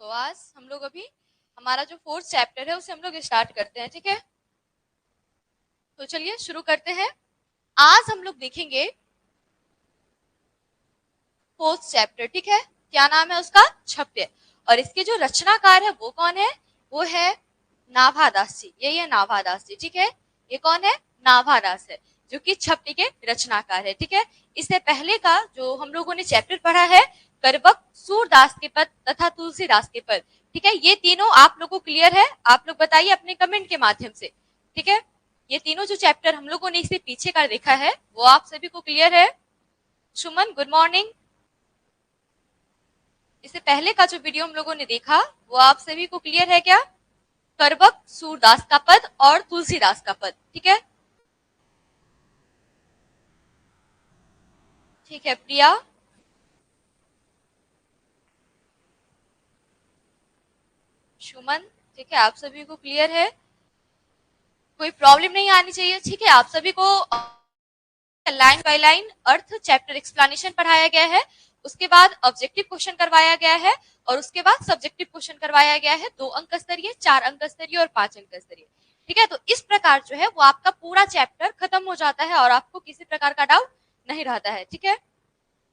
तो आज हम लोग अभी हमारा जो 4th चैप्टर है उसे हम लोग स्टार्ट करते हैं, ठीक है। तो चलिए शुरू करते हैं। आज हम लोग देखेंगे 4th चैप्टर, ठीक है। क्या नाम है उसका? छप्य। और इसके जो रचनाकार है वो कौन है? वो है नाभादास जी। ये नाभादास जी, ठीक है। ये कौन है? नाभादास है, जो कि छप्य के रचनाकार है, ठीक है। इससे पहले का जो हम लोगों ने चैप्टर पढ़ा है करबक, सूरदास के पद तथा तुलसीदास के पद, ठीक है। ये तीनों आप लोगों को क्लियर है? आप लोग बताइए अपने कमेंट के माध्यम से, ठीक है। ये तीनों जो चैप्टर हम लोगों ने इससे पीछे का देखा है वो आप सभी को क्लियर है? सुमन गुड मॉर्निंग। इससे पहले का जो वीडियो हम लोगों ने देखा वो आप सभी को क्लियर है क्या? करबक, सूरदास का पद और तुलसीदास का पद, ठीक है। ठीक है प्रिया, सुमन, ठीक है। आप सभी को क्लियर है? कोई प्रॉब्लम नहीं आनी चाहिए, ठीक है। आप सभी को line by line earth chapter explanation पढ़ाया गया है, उसके बाद ऑब्जेक्टिव क्वेश्चन करवाया गया है और उसके बाद सब्जेक्टिव क्वेश्चन करवाया गया है 2 अंक स्तरीय, 4 अंक स्तरीय और 5 अंक स्तरीय, ठीक है। तो इस प्रकार जो है वो आपका पूरा चैप्टर खत्म हो जाता है और आपको किसी प्रकार का डाउट नहीं रहता है, ठीक है।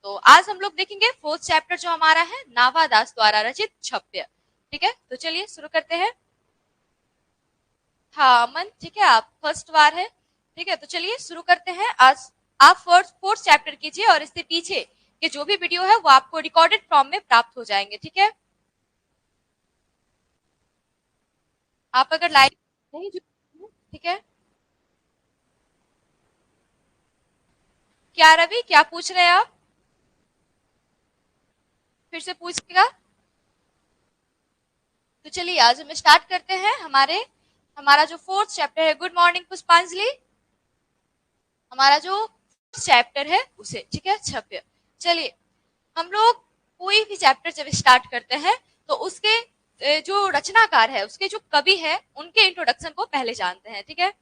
तो आज हम लोग देखेंगे 4th चैप्टर जो हमारा है नाभादास द्वारा रचित छप्य, ठीक है। तो चलिए शुरू करते हैं। हाँ अमन, ठीक है, आप फर्स्ट बार है, ठीक है। तो चलिए शुरू करते हैं। आज आप 4th चैप्टर कीजिए और इससे पीछे के जो भी वीडियो है वो आपको रिकॉर्डेड फॉर्म में प्राप्त हो जाएंगे, ठीक है। आप अगर लाइव नहीं जुड़े, ठीक है। क्या रवि, क्या पूछ रहे हैं आप? फिर से पूछिएगा। तो चलिए आज हम स्टार्ट करते हैं हमारा जो 4th चैप्टर है। गुड मॉर्निंग पुष्पांजलि। हमारा जो चैप्टर है उसे, ठीक है, छप्य। चलिए हम लोग कोई भी चैप्टर जब स्टार्ट करते हैं तो उसके जो रचनाकार है, उसके जो कवि है, उनके इंट्रोडक्शन को पहले जानते हैं, ठीक है।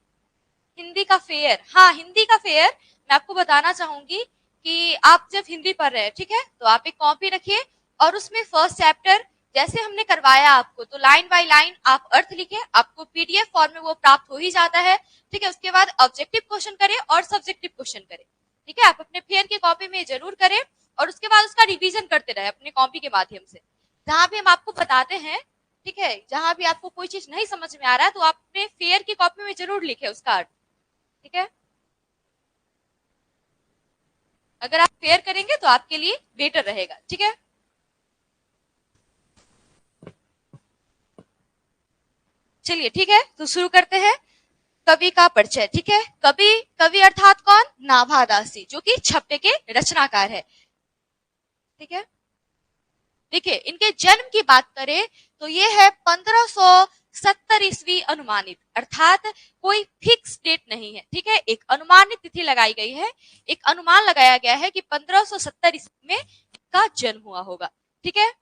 हिंदी का फेयर, हाँ हिंदी का फेयर, मैं आपको बताना चाहूंगी कि आप जब हिंदी पढ़ रहे हैं, ठीक है, तो आप एक कॉपी रखिए और उसमें फर्स्ट चैप्टर जैसे हमने करवाया आपको, तो लाइन बाय लाइन आप अर्थ लिखे, आपको पीडीएफ फॉर्म में वो प्राप्त हो ही जाता है, ठीक है। उसके बाद ऑब्जेक्टिव क्वेश्चन करें और सब्जेक्टिव क्वेश्चन करें, ठीक है। आप अपने फेयर की कॉपी में जरूर करें और उसके बाद उसका रिवीजन करते रहे अपने कॉपी के माध्यम से। जहां भी हम आपको बताते हैं, ठीक है, जहां भी आपको कोई चीज नहीं समझ में आ रहा है तो आप अपने फेयर की कॉपी में जरूर लिखे उसका अर्थ, ठीक है। अगर आप फेयर करेंगे तो आपके लिए बेटर रहेगा, ठीक है। चलिए ठीक है, तो शुरू करते हैं। कवि का परिचय, ठीक है। कवि अर्थात कौन? नाभादास जी, जो कि छप्य के रचनाकार है, ठीक है। देखिए इनके जन्म की बात करें तो ये है 1570 ईस्वी अनुमानित, अर्थात कोई फिक्स डेट नहीं है, ठीक है। एक अनुमानित तिथि लगाई गई है, एक अनुमान लगाया गया है कि 1570 ईस्वी में का जन्म हुआ होगा, ठीक है।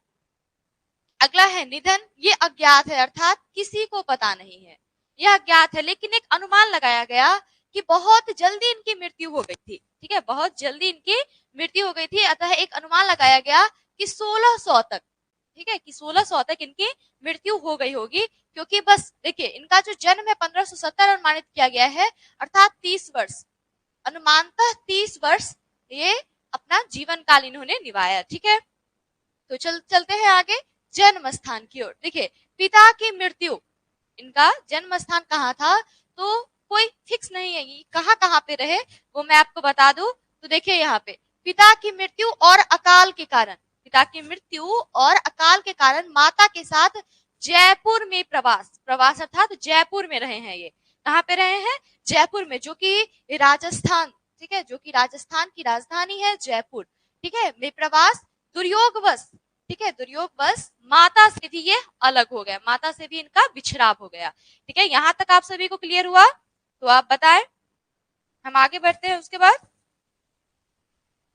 अगला है निधन, ये अज्ञात है, अर्थात किसी को पता नहीं है, यह अज्ञात है, लेकिन एक अनुमान लगाया गया कि बहुत जल्दी इनकी मृत्यु हो गई थी, ठीक है, बहुत जल्दी इनकी मृत्यु हो गई थी। अतः एक अनुमान लगाया गया कि 1600 तक, ठीक है, कि 1600 तक इनकी मृत्यु हो गई होगी, क्योंकि बस देखिए इनका जो जन्म है 1570 अनुमानित किया गया है, अर्थात 30 वर्ष, अनुमानतः 30 वर्ष ये अपना जीवन काल इन्होंने निभाया, ठीक है। तो चलते हैं आगे जन्म स्थान की ओर। देखिए पिता की मृत्यु, इनका जन्म स्थान कहाँ था तो कोई फिक्स नहीं है, कहाँ पे रहे वो मैं आपको बता दूं। तो देखिए यहाँ पे पिता की मृत्यु और अकाल के कारण, पिता की मृत्यु और अकाल के कारण माता के साथ जयपुर में प्रवास अर्थात जयपुर में रहे हैं। ये कहाँ पे रहे हैं? जयपुर में, जो कि राजस्थान, ठीक है, जो कि राजस्थान की राजधानी है जयपुर, ठीक है, में प्रवास दुर्योगवश, ठीक है, दुर्योगवश माता से भी ये अलग हो गया, माता से भी इनका बिछड़ाव हो गया, ठीक है। यहां तक आप सभी को क्लियर हुआ? तो आप बताएं, हम आगे बढ़ते हैं उसके बाद,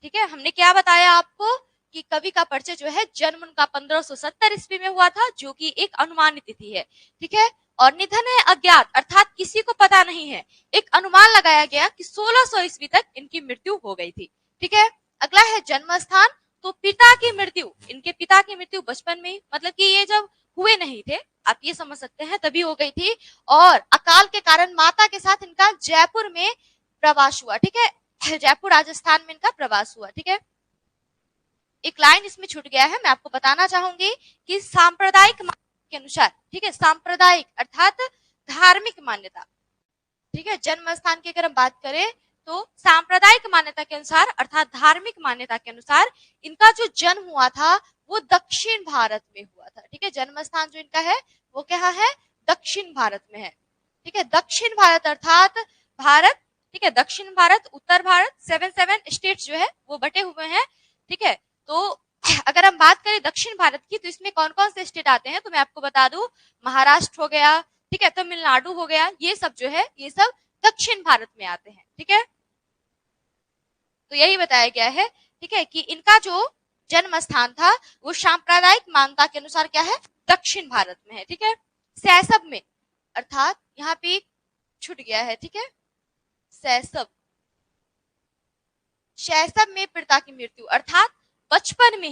ठीक है। हमने क्या बताया आपको कि कवि का परिचय जो है जन्म उनका 1570 ईस्वी में हुआ था, जो कि एक अनुमानित तिथि है, ठीक है। और निधन है अज्ञात, अर्थात किसी को पता नहीं है, एक अनुमान लगाया गया कि 1600 ईस्वी तक इनकी मृत्यु हो गई थी, ठीक है। अगला है जन्म स्थान, तो पिता की मृत्यु, इनके पिता की मृत्यु बचपन में ही, मतलब कि ये जब हुए नहीं थे, आप ये समझ सकते हैं, तभी हो गई थी। और अकाल के कारण माता के साथ इनका जयपुर में प्रवास हुआ, ठीक है, जयपुर राजस्थान में इनका प्रवास हुआ, ठीक है। एक लाइन इसमें छूट गया है, मैं आपको बताना चाहूंगी कि सांप्रदायिक मान्यता के अनुसार, ठीक है, सांप्रदायिक अर्थात धार्मिक मान्यता, ठीक है, जन्म स्थान की अगर हम बात करें तो सांप्रदायिक मान्यता के अनुसार अर्थात धार्मिक मान्यता के अनुसार इनका जो जन्म हुआ था वो दक्षिण भारत में हुआ था, ठीक है। जन्म स्थान जो इनका है वो क्या है, दक्षिण भारत में है, ठीक है। दक्षिण भारत अर्थात भारत, ठीक है, दक्षिण भारत, उत्तर भारत, 7 स्टेट्स जो है वो बटे हुए हैं, ठीक है। तो अगर हम बात करें दक्षिण भारत की तो इसमें कौन कौन से स्टेट आते हैं तो मैं आपको बता दूं, महाराष्ट्र हो गया, ठीक है, तमिलनाडु हो गया, ये सब जो है ये सब दक्षिण भारत में आते हैं, ठीक है। तो यही बताया गया है, ठीक है, कि इनका जो जन्म स्थान था वो सांप्रदायिक मान्यता के अनुसार क्या है, दक्षिण भारत में है, ठीक है। सैसब में, अर्थात यहाँ पे छूट गया है, ठीक है, सैसब, शैशव में पिता की मृत्यु अर्थात बचपन में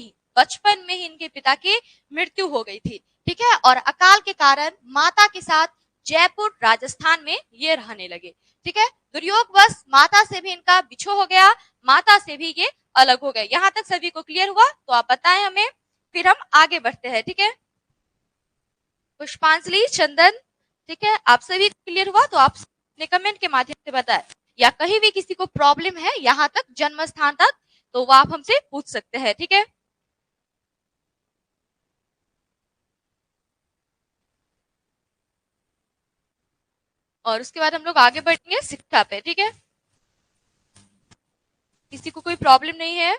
ही इनके पिता की मृत्यु हो गई थी, ठीक है। और अकाल के कारण माता के साथ जयपुर राजस्थान में ये रहने लगे, ठीक है। दुर्योगवश माता से भी इनका बिछो हो गया, माता से भी ये अलग हो गए। यहां तक सभी को क्लियर हुआ तो आप बताएं हमें, फिर हम आगे बढ़ते हैं, ठीक है। पुष्पांजलि, चंदन, ठीक है, आप सभी क्लियर हुआ तो आप अपने कमेंट के माध्यम से बताएं, या कहीं भी किसी को प्रॉब्लम है यहां तक जन्म स्थान तक तो वो आप हमसे पूछ सकते हैं, ठीक है। और उसके बाद हम लोग आगे बढ़ेंगे शिक्षा पे, ठीक है। किसी को कोई प्रॉब्लम नहीं है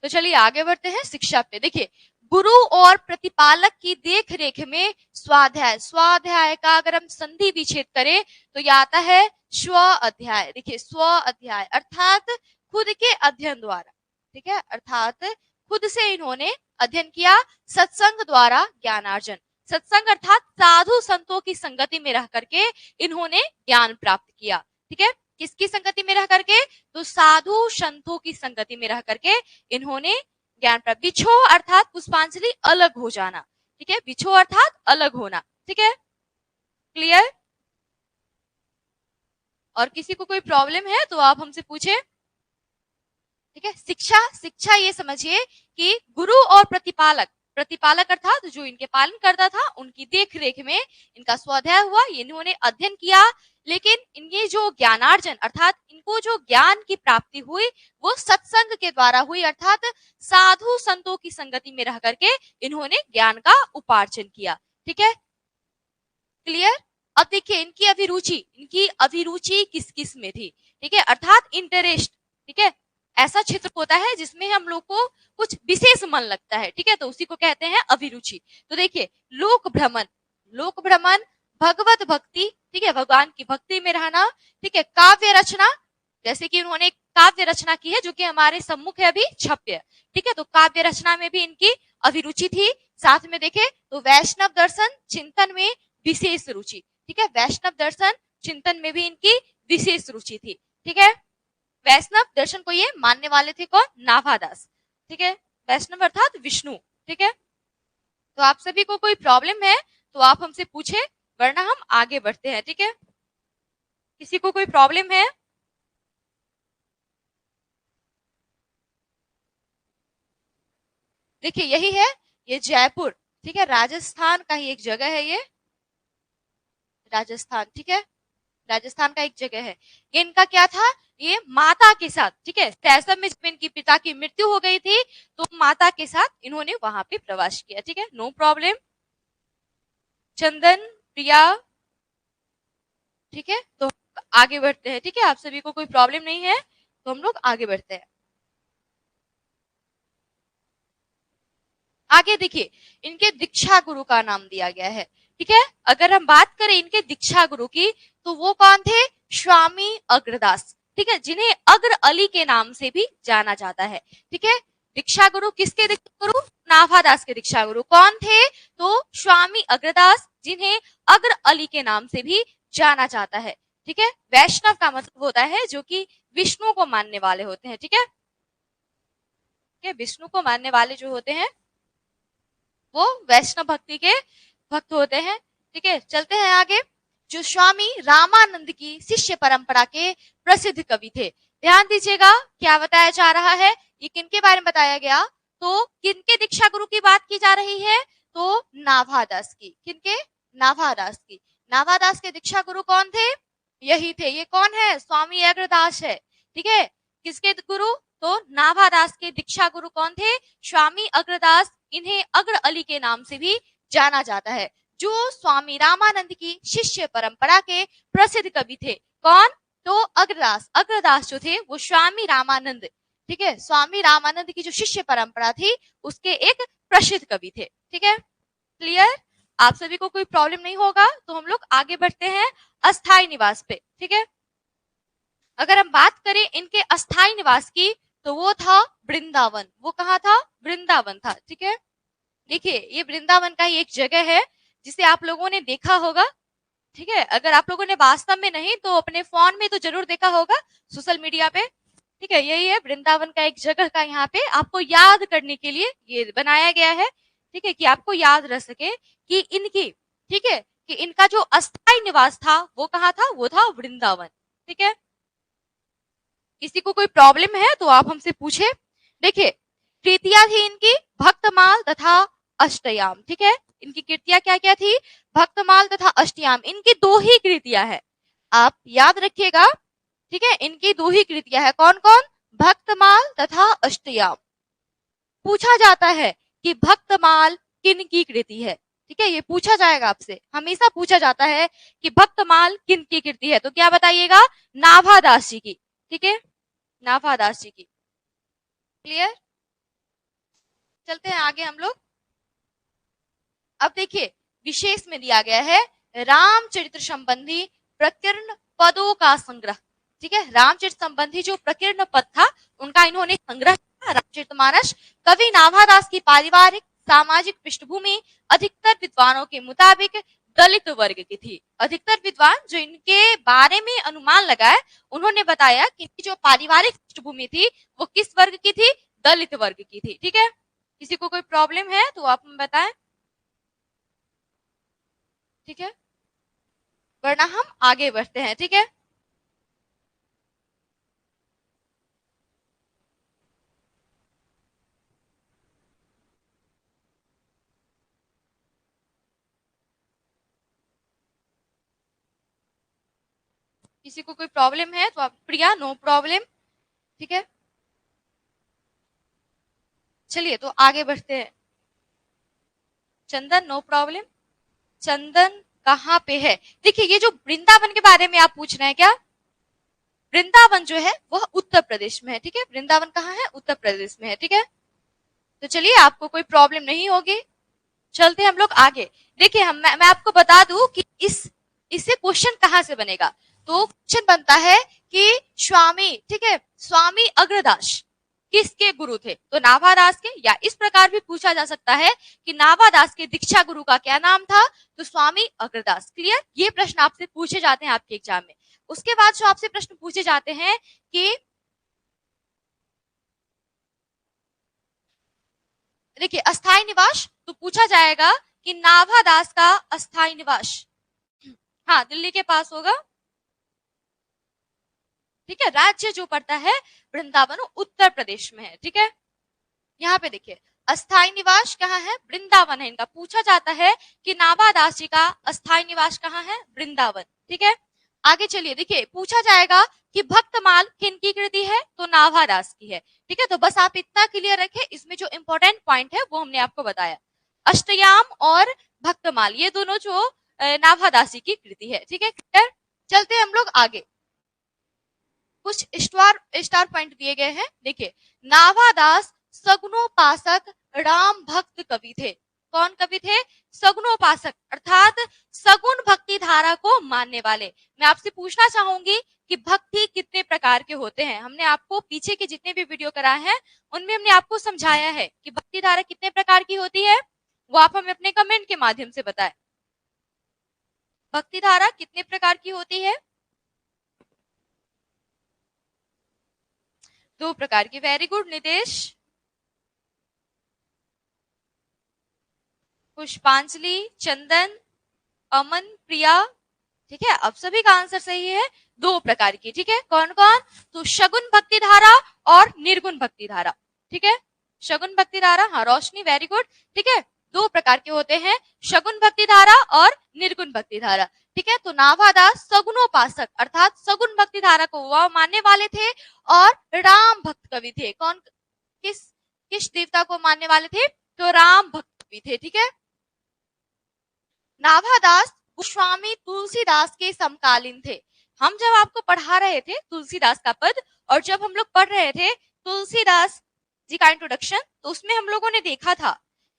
तो चलिए आगे बढ़ते हैं शिक्षा पे। देखिए, गुरु और प्रतिपालक की देख रेख में स्वाध्याय, स्वाध्याय का अगर हम संधि विच्छेद करें तो यह आता है स्व अध्याय। देखिए, स्व अध्याय अर्थात खुद के अध्ययन द्वारा, ठीक है, अर्थात खुद से इन्होंने अध्ययन किया, सत्संग द्वारा ज्ञानार्जन। सत्संग अर्थात साधु संतों की संगति में रह करके इन्होंने ज्ञान प्राप्त किया, ठीक है। किसकी संगति में रह करके, तो साधु संतों की संगति में रह करके इन्होंने ज्ञान प्राप्त। बिछो अर्थात पुष्पांजलि अलग हो जाना, ठीक है, बिछो अर्थात अलग होना, ठीक है, क्लियर। और किसी को कोई प्रॉब्लम है तो आप हमसे पूछे, ठीक है। शिक्षा, शिक्षा ये समझिए कि गुरु और प्रतिपालक, प्रतिपालक अर्थात जो इनके पालन करता था उनकी देख रेख में इनका स्वाध्याय हुआ, इन्होंने अध्ययन किया, लेकिन इनके जो ज्ञानार्जन अर्थात इनको जो ज्ञान की प्राप्ति हुई वो सत्संग के द्वारा हुई, अर्थात साधु संतों की संगति में रह करके इन्होंने ज्ञान का उपार्जन किया, ठीक है, क्लियर। अब देखिए इनकी अभिरुचि किस किस में थी, ठीक है, अर्थात इंटरेस्ट, ठीक है। ऐसा क्षेत्र होता है जिसमें हम लोग को कुछ विशेष मन लगता है, ठीक है, तो उसी को कहते हैं अभिरुचि। तो देखिए, लोक भ्रमण, लोक भ्रमण, भगवत भक्ति, ठीक है, भगवान की भक्ति में रहना, ठीक है, काव्य रचना, जैसे कि उन्होंने काव्य रचना की है जो कि हमारे सम्मुख है अभी छप्य, ठीक है, तो काव्य रचना में भी इनकी अभिरुचि थी। साथ में देखे तो वैष्णव दर्शन चिंतन में विशेष रुचि, ठीक है, वैष्णव दर्शन चिंतन में भी इनकी विशेष रुचि थी, ठीक है। वैष्णव दर्शन को ये मानने वाले थे कौन, नाभादास, ठीक है, वैष्णव अर्थात विष्णु, ठीक है। तो आप सभी को कोई प्रॉब्लम है तो आप हमसे पूछे, वरना हम आगे बढ़ते हैं, ठीक है। किसी को कोई प्रॉब्लम है? देखिए, यही है ये जयपुर, ठीक है, राजस्थान का ही एक जगह है ये, राजस्थान, ठीक है, राजस्थान का एक जगह है। ये इनका क्या था, ये माता के साथ, ठीक है, सैसब में जब इनकी पिता की मृत्यु हो गई थी तो माता के साथ इन्होंने वहां पे प्रवास किया, ठीक है, नो प्रॉब्लम। चंदन, प्रिया, ठीक है, तो आगे बढ़ते हैं, ठीक है, आप सभी को कोई प्रॉब्लम नहीं है तो हम लोग आगे बढ़ते हैं। आगे देखिए, इनके दीक्षा गुरु का नाम दिया गया है, ठीक है। अगर हम बात करें इनके दीक्षा गुरु की तो वो कौन थे, स्वामी अग्रदास, ठीक है, जिन्हें अग्र अली के नाम से भी जाना जाता है, ठीक है। दीक्षा गुरु किसके दीक्षा गुरु, नाभादास के दीक्षा गुरु कौन थे, तो स्वामी अग्रदास, जिन्हें अग्र अली के नाम से भी जाना जाता है, ठीक है। वैष्णव का मतलब होता है जो कि विष्णु को मानने वाले होते हैं, ठीक है। है, विष्णु को मानने वाले जो होते हैं वो वैष्णव भक्ति के भक्त होते हैं। ठीक है, चलते हैं आगे। जो स्वामी रामानंद की शिष्य परंपरा के प्रसिद्ध कवि थे, ध्यान दीजिएगा क्या बताया जा रहा है, ये किनके बारे में बताया गया, तो किनके दीक्षा गुरु की बात की जा रही है, तो नाभादास की। किनके? नाभादास की। नाभादास के दीक्षा गुरु कौन थे? यही थे। ये कौन है? स्वामी अग्रदास है। ठीक है, किसके गुरु? तो नाभादास के दीक्षा गुरु कौन थे? स्वामी अग्रदास। इन्हें अग्र अली के नाम से भी जाना जाता है, जो स्वामी रामानंद की शिष्य परंपरा के प्रसिद्ध कवि थे। कौन? तो अग्रदास। अग्रदास जो थे वो स्वामी रामानंद, ठीक है, स्वामी रामानंद की जो शिष्य परंपरा थी उसके एक प्रसिद्ध कवि थे। ठीक है, क्लियर? आप सभी को कोई प्रॉब्लम नहीं होगा, तो हम लोग आगे बढ़ते हैं अस्थाई निवास पे। ठीक है, अगर हम बात करें इनके अस्थाई निवास की, तो वो था वृंदावन। वो कहाँ था? वृंदावन था। ठीक है, देखिए ये वृंदावन का ही एक जगह है जिसे आप लोगों ने देखा होगा। ठीक है, अगर आप लोगों ने वास्तव में नहीं तो अपने फोन में तो जरूर देखा होगा, सोशल मीडिया पे। ठीक है, यही है वृंदावन का एक जगह का, यहाँ पे आपको याद करने के लिए ये बनाया गया है। ठीक है, कि आपको याद रह सके कि इनकी, ठीक है, कि इनका जो अस्थाई निवास था वो कहाँ था? वो था वृंदावन। ठीक है, किसी को कोई प्रॉब्लम है तो आप हमसे पूछे। देखिए कृतियां थी इनकी भक्तमाल तथा अष्टयाम। ठीक है, इनकी कृतियां क्या क्या थी? भक्तमाल तथा अष्टयाम। इनकी दो ही कृतियां है, आप याद रखिएगा। ठीक है, इनकी दो ही कृतियां है। कौन कौन? भक्तमाल तथा अष्टयाम। पूछा जाता है कि भक्तमाल किन की कृति है। ठीक है, ये पूछा जाएगा आपसे, हमेशा पूछा जाता है कि भक्तमाल किन की कृति है, तो क्या बताइएगा? नाभादास जी की। ठीक है, नाभादास जी की। क्लियर? चलते हैं आगे हम लोग। अब देखिए विशेष में दिया गया है रामचरित्र संबंधी प्रकीर्ण पदों का संग्रह। ठीक है, रामचरित्र संबंधी जो प्रकीर्ण पद था उनका इन्होंने संग्रह किया। रामचरितमानस कवि नाभादास की पारिवारिक सामाजिक पृष्ठभूमि अधिकतर विद्वानों के मुताबिक दलित वर्ग की थी। अधिकतर विद्वान जो इनके बारे में अनुमान लगाए, उन्होंने बताया कि इनकी जो पारिवारिक पृष्ठभूमि थी वो किस वर्ग की थी? दलित वर्ग की थी। ठीक है, किसी को कोई प्रॉब्लम है तो आप हमें बताएं। ठीक है, वरना हम आगे बढ़ते हैं। ठीक है, किसी को कोई प्रॉब्लम है तो आप, प्रिया नो प्रॉब्लम। ठीक है, चलिए तो आगे बढ़ते हैं। चंदन नो प्रॉब्लम। चंदन कहाँ पे है? देखिए ये जो वृंदावन के बारे में आप पूछ रहे हैं क्या, वृंदावन जो है वह उत्तर प्रदेश में है। ठीक है, वृंदावन कहाँ है? उत्तर प्रदेश में है। ठीक है, तो चलिए आपको कोई प्रॉब्लम नहीं होगी। चलते हम लोग आगे। देखिए मैं आपको बता दूं कि इससे क्वेश्चन कहाँ से बनेगा, तो क्वेश्चन बनता है कि स्वामी, ठीक है, स्वामी अग्रदास किसके गुरु थे? तो नाभादास के। या इस प्रकार भी पूछा जा सकता है कि नाभादास के दीक्षा गुरु का क्या नाम था? तो स्वामी अग्रदास। क्लियर? ये प्रश्न आपसे पूछे जाते हैं आपके एग्जाम में। उसके बाद जो आपसे प्रश्न पूछे जाते हैं कि देखिए अस्थाई निवास, तो पूछा जाएगा कि नाभादास का अस्थाई निवास, हाँ, दिल्ली के पास होगा। ठीक है, राज्य जो पड़ता है वृंदावन उत्तर प्रदेश में है। ठीक है, यहाँ पे देखिए अस्थाई निवास कहाँ है? वृंदावन है इनका। पूछा जाता है कि नाभादास जी का अस्थाई निवास कहाँ है? वृंदावन। ठीक है, आगे चलिए। देखिए पूछा जाएगा कि भक्तमाल किनकी कृति है? तो नाभादास की है। ठीक है, तो बस आप इतना क्लियर रखें, इसमें जो इंपॉर्टेंट पॉइंट है वो हमने आपको बताया। अष्टयाम और भक्तमाल ये दोनों जो नाभादास जी की कृति है। ठीक है, क्लियर? चलते हैं हम लोग आगे। कुछ स्टार पॉइंट दिए गए हैं। देखिए नाभादास सगुनोपासक राम भक्त कवि थे। कौन कवि थे? सगुनोपासक, अर्थात सगुन भक्ति धारा को मानने वाले। मैं आपसे पूछना चाहूंगी कि भक्ति कितने प्रकार के होते हैं? हमने आपको पीछे के जितने भी वीडियो कराए हैं उनमें हमने आपको समझाया है कि भक्ति धारा कितने प्रकार की होती है, वो आप हमें अपने कमेंट के माध्यम से बताएं। भक्ति धारा कितने प्रकार की होती है? 2 प्रकार की। Very good Nitesh. पुष्पांजलि, चंदन, अमन, प्रिया। ठीक है, अब सभी का आंसर सही है, दो प्रकार की। ठीक है, कौन कौन? तो शगुन भक्ति धारा और निर्गुण भक्ति धारा। ठीक है, शगुन भक्ति धारा, हाँ रोशनी वेरी गुड। ठीक है, दो प्रकार के होते हैं, शगुन भक्ति धारा और निर्गुण भक्ति धारा। ठीक है, तो नाभादास सगुनोपासक अर्थात सगुन भक्ति धारा को वह मानने वाले थे और राम भक्त कवि थे। कौन, किस किस देवता को मानने वाले थे? तो राम भक्त कवि थे। ठीक है, नाभादास गोस्वामी तुलसीदास के समकालीन थे। हम जब आपको पढ़ा रहे थे तुलसीदास का पद, और जब हम लोग पढ़ रहे थे तुलसीदास जी का इंट्रोडक्शन, तो उसमें हम लोगों ने देखा था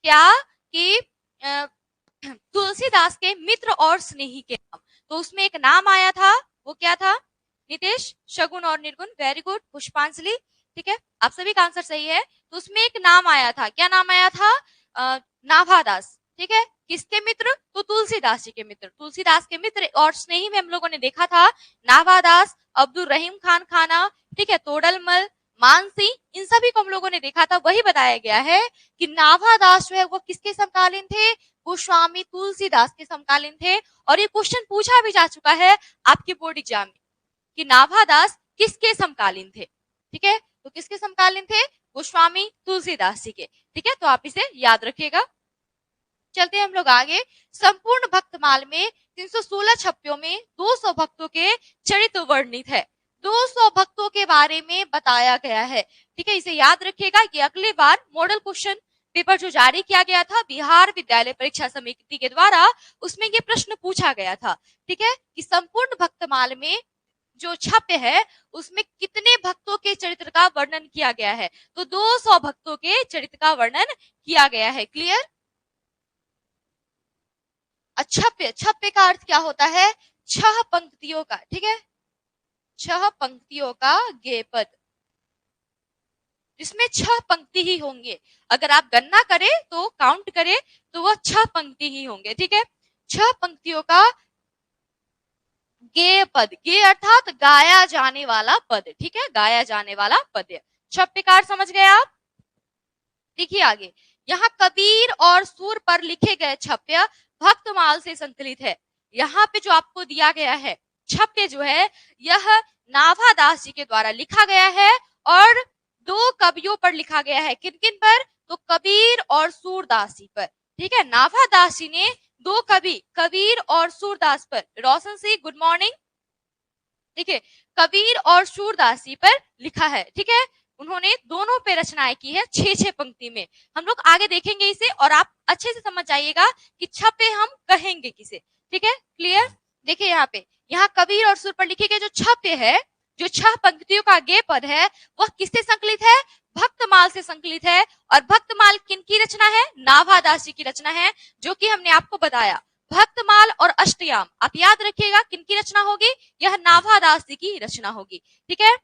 क्या कि तुलसीदास के मित्र और स्नेही के नाम, तो उसमें एक नाम आया था, वो क्या था? नितेश, शगुन और निर्गुण, वेरी गुड। पुष्पांजलि, ठीक है, आप सभी का आंसर सही है। तो उसमें एक नाम आया था, क्या नाम आया था? नाभादास। ठीक है, किसके मित्र? तो तुलसीदास जी के मित्र, तुलसीदास के मित्र और स्नेही में हम लोगों ने देखा था नाभादास, अब्दुल रहीम खान खाना, ठीक है, तोडलमल, मानसी, इन सभी को हम लोगों ने देखा था। वही बताया गया है कि नाभादास जो है वो किसके समकालीन थे? गोस्वामी तुलसीदास के समकालीन थे। और ये क्वेश्चन पूछा भी जा चुका है आपके बोर्ड एग्जाम में कि नाभादास किसके समकालीन थे। ठीक है, तो किसके समकालीन थे? गोस्वामी तुलसीदास जी के। ठीक है, तो आप इसे याद रखिएगा। चलते हैं हम लोग आगे। संपूर्ण भक्तमाल में 316 छप्पियों में 200 भक्तों के चरित्र वर्णित है, 200 भक्तों के बारे में बताया गया है। ठीक है, इसे याद रखिएगा कि अगली बार मॉडल क्वेश्चन पेपर जो जारी किया गया था बिहार विद्यालय परीक्षा समिति के द्वारा, उसमें ये प्रश्न पूछा गया था। ठीक है, कि संपूर्ण भक्तमाल में जो छप्य है उसमें कितने भक्तों के चरित्र का वर्णन किया गया है? तो 200 भक्तों के चरित्र का वर्णन किया गया है। क्लियर? छप्य, छप्य का अर्थ क्या होता है? 6 पंक्तियों का। ठीक है, 6 पंक्तियों का गेय पद, जिसमें 6 पंक्ति ही होंगे। अगर आप गणना करें तो काउंट करें तो वह 6 पंक्ति ही होंगे। ठीक है, 6 पंक्तियों का गेय पद, गेय अर्थात गाया जाने वाला पद। ठीक है, गाया जाने वाला पद। छप्य का अर्थ समझ गए आप? देखिए आगे, यहाँ कबीर और सूर पर लिखे गए छप्य भक्तमाल से संकलित है। यहाँ पे जो आपको दिया गया है छप्य जो है यह नाभादास जी के द्वारा लिखा गया है और 2 कवियों पर लिखा गया है। किन किन पर? तो कबीर और सूरदास जी पर। ठीक है, नाभादास जी ने 2 कवि कबीर और सूरदास पर, रोशन सिंह गुड मॉर्निंग, देखिए कबीर और सूरदास जी पर लिखा है। ठीक है, उन्होंने दोनों पे रचनाएं की है 6-6 पंक्ति में। हम लोग आगे देखेंगे इसे और आप अच्छे से समझ जाइएगा कि छप्पे हम कहेंगे किसे। ठीक है, क्लियर? देखिए यहाँ पे, यहाँ कबीर और सूर पर लिखे गए जो छप्य है, जो 6 पंक्तियों का गेय पद है, वह किससे संकलित है? भक्तमाल से संकलित है। और भक्तमाल किनकी रचना है? नाभादास जी की रचना है, जो कि हमने आपको बताया भक्तमाल और अष्टयाम। आप याद रखिएगा किनकी रचना होगी? यह नाभादास जी की रचना होगी। ठीक है,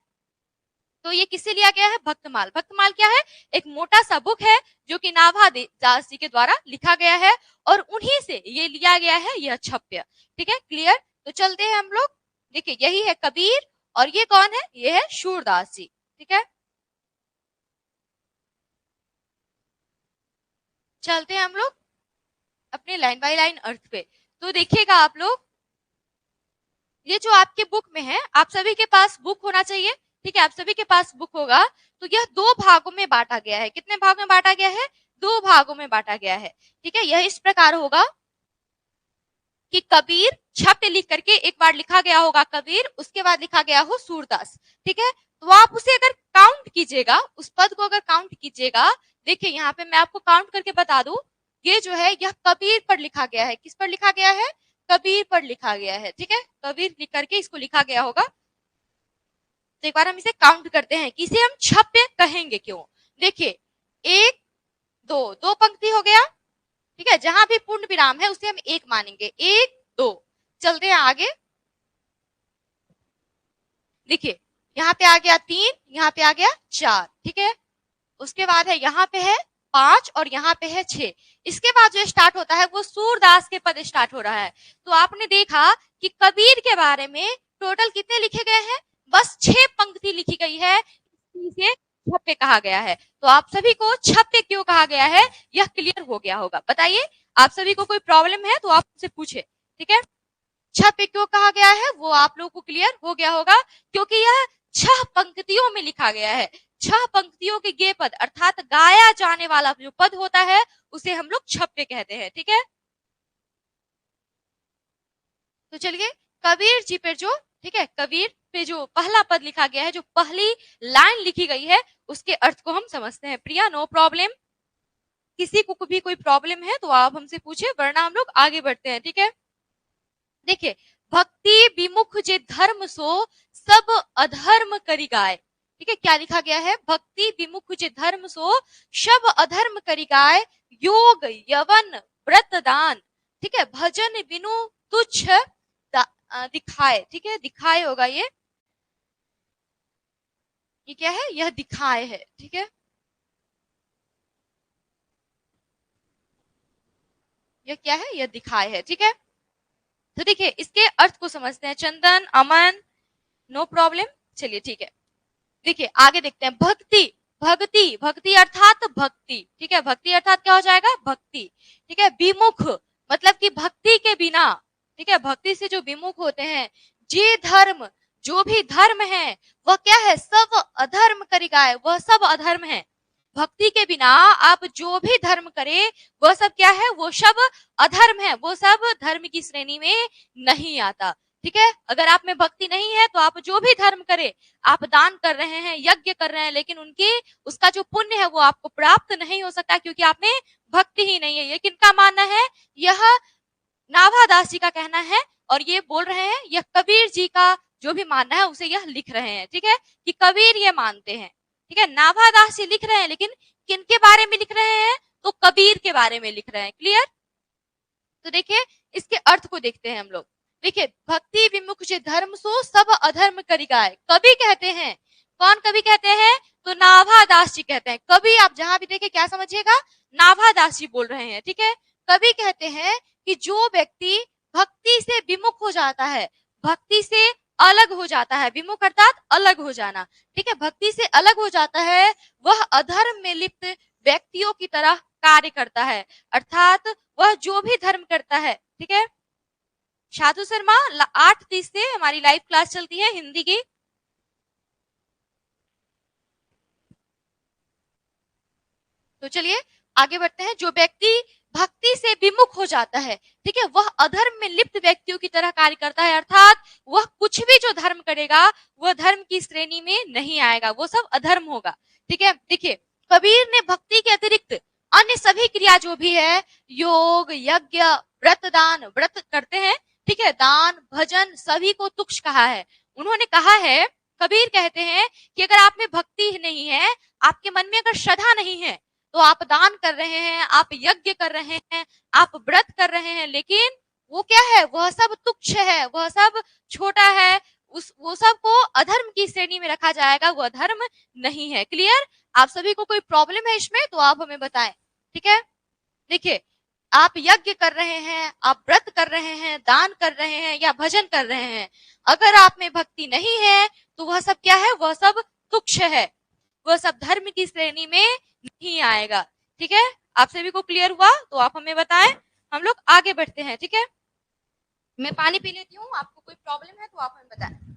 तो ये किससे लिया गया है? भक्तमाल। भक्तमाल क्या है? एक मोटा सा बुक है जो कि नाभादास जी के द्वारा लिखा गया है और उन्हीं से ये लिया गया है यह छप्य। ठीक है, क्लियर? तो चलते हैं हम लोग। देखिए यही है कबीर और ये कौन है? ये है सूरदास जी। ठीक है, चलते हैं हम लोग अपने लाइन बाय लाइन अर्थ पे। तो देखिएगा आप लोग, ये जो आपके बुक में है, आप सभी के पास बुक होना चाहिए। ठीक है, आप सभी के पास बुक होगा। तो यह 2 भागों में बांटा गया है। कितने भाग में बांटा गया है? 2 भागों में बांटा गया है। ठीक है, यह इस प्रकार होगा कि कबीर छप्य लिख करके एक बार लिखा गया होगा कबीर, उसके बाद लिखा गया हो सूरदास। ठीक है, तो आप उसे अगर काउंट कीजिएगा, उस पद को अगर काउंट कीजिएगा, देखिए यहाँ पे मैं आपको काउंट करके बता दूं, ये जो है यह कबीर पर लिखा गया है। किस पर लिखा गया है? कबीर पर लिखा गया है। ठीक है, कबीर लिख करके इसको लिखा गया होगा। तो एक बार हम इसे काउंट करते हैं कि इसे हम छप्य कहेंगे क्यों। देखिए 1 2, 2 पंक्ति हो गया। ठीक है, जहां भी पूर्ण विराम है उसे हम 1 मानेंगे। 1 2, चलते हैं आगे। देखिए यहाँ पे आ गया 3, यहाँ पे आ गया 4। ठीक है, उसके बाद है यहाँ पे है 5 और यहाँ पे है 6। इसके बाद जो स्टार्ट होता है वो सूरदास के पद स्टार्ट हो रहा है। तो आपने देखा कि कबीर के बारे में टोटल कितने लिखे गए हैं? बस 6 पंक्ति लिखी गई है, इसे छप्पे कहा गया है। तो आप सभी को छप्पे क्यों कहा गया है यह क्लियर हो गया होगा। बताइए आप सभी को कोई प्रॉब्लम है तो आप मुझसे पूछे, ठीक है। छह क्यों कहा गया है वो आप लोगों को क्लियर हो गया होगा, क्योंकि यह 6 पंक्तियों में लिखा गया है। 6 पंक्तियों के गेय पद अर्थात गाया जाने वाला जो पद होता है उसे हम लोग छप्पे कहते हैं, ठीक है। तो चलिए कबीर जी पे जो, ठीक है, कबीर पे जो पहला पद लिखा गया है, जो पहली लाइन लिखी गई है, उसके अर्थ को हम समझते हैं। प्रिया नो प्रॉब्लम, किसी को भी कोई प्रॉब्लम है तो आप हमसे पूछे, वरना हम लोग आगे बढ़ते हैं, ठीक है। देखिए, भक्ति विमुख जे धर्म सो सब अधर्म करी गाय, ठीक है। क्या लिखा गया है? भक्ति विमुख जे धर्म सो सब अधर्म करी गाय, योग यवन व्रत दान, ठीक है, भजन बिनु तुच्छ दिखाए, ठीक है, दिखाए होगा ये क्या है? यह दिखाए है, ठीक है। यह क्या है? यह दिखाए है, ठीक है। तो देखिए इसके अर्थ को समझते हैं। चंदन, अमन, नो प्रॉब्लम, चलिए ठीक है। देखिए आगे देखते हैं। भक्ति, भक्ति, भक्ति अर्थात भक्ति, ठीक है। भक्ति अर्थात क्या हो जाएगा? भक्ति, ठीक है। विमुख मतलब कि भक्ति के बिना, ठीक है, भक्ति से जो विमुख होते हैं, जे धर्म, जो भी धर्म है वह क्या है? सब अधर्म करेगा, वह सब अधर्म है। भक्ति के बिना आप जो भी धर्म करे वह सब क्या है? वो सब अधर्म है, वो सब धर्म की श्रेणी में नहीं आता, ठीक है। अगर आप में भक्ति नहीं है तो आप जो भी धर्म करे, आप दान कर रहे हैं, यज्ञ कर रहे हैं, लेकिन उनकी उसका जो पुण्य है वो आपको प्राप्त नहीं हो सकता, क्योंकि आप में भक्ति ही नहीं है। ये किनका मानना है? यह नाभादास जी का कहना है, और ये बोल रहे हैं, यह कबीर जी का जो भी मानना है उसे यह लिख रहे हैं, ठीक है, कि कबीर ये मानते हैं, ठीक है। नाभादास जी लिख रहे हैं, लेकिन किनके बारे में लिख रहे हैं? तो कबीर के बारे में लिख रहे हैं। क्लियर? तो देखिए इसके अर्थ को देखते हैं हम लोग। देखिए, भक्ति विमुख जे धर्म सो सब अधर्म करी गाय, कवि कहते हैं। कौन कवि कहते हैं? तो नाभादास जी कहते हैं। कवि आप जहां भी देखे क्या समझिएगा? नाभादास जी बोल रहे हैं, ठीक है। कवि कहते हैं कि जो व्यक्ति भक्ति से विमुख हो जाता है, भक्ति से अलग हो जाता है, विमुख अर्थात अलग हो जाना, ठीक है, भक्ति से अलग हो जाता है, वह अधर्म में लिप्त व्यक्तियों की तरह कार्य करता है, अर्थात वह जो भी धर्म करता है, ठीक है। साधु शर्मा 8:30 से हमारी लाइव क्लास चलती है हिंदी की। तो चलिए आगे बढ़ते हैं। जो व्यक्ति भक्ति से विमुख हो जाता है, ठीक है, वह अधर्म में लिप्त व्यक्तियों की तरह कार्य करता है, अर्थात वह कुछ भी जो धर्म करेगा वह धर्म की श्रेणी में नहीं आएगा, वो सब अधर्म होगा, ठीक है। देखिए कबीर ने भक्ति के अतिरिक्त अन्य सभी क्रिया जो भी है, योग, यज्ञ, व्रत दान, व्रत करते हैं, ठीक है, दान, भजन, सभी को तुच्छ कहा है। उन्होंने कहा है, कबीर कहते हैं कि अगर आप में भक्ति नहीं है, आपके मन में अगर श्रद्धा नहीं है, तो आप दान कर रहे हैं, आप यज्ञ कर रहे हैं, आप व्रत कर रहे हैं, लेकिन वो क्या है? वह सब तुच्छ है, वह सब छोटा है, वो सब को अधर्म की श्रेणी में रखा जाएगा, वह धर्म नहीं है। क्लियर? आप सभी को कोई प्रॉब्लम है इसमें तो आप हमें बताएं, ठीक है। देखिए आप यज्ञ कर रहे हैं, आप व्रत कर रहे हैं, दान कर रहे हैं या भजन कर रहे हैं, अगर आप में भक्ति नहीं है तो वह सब क्या है? वह सब तुच्छ है, वह सब धर्म की श्रेणी में नहीं आएगा, ठीक है। आप सभी को क्लियर हुआ तो आप हमें बताएं, हम लोग आगे बढ़ते हैं, ठीक है। मैं पानी पी लेती हूँ, आपको कोई प्रॉब्लम है तो आप हमें बताएं।